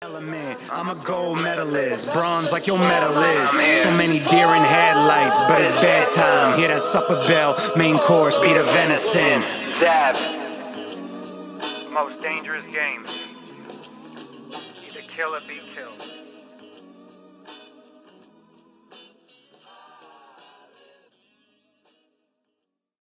I'm a gold medalist, bronze like your medal is. So many deer in headlights, but it's bedtime. Hear that supper bell, main course, be the venison. Dab. Most dangerous game. Either kill or be killed.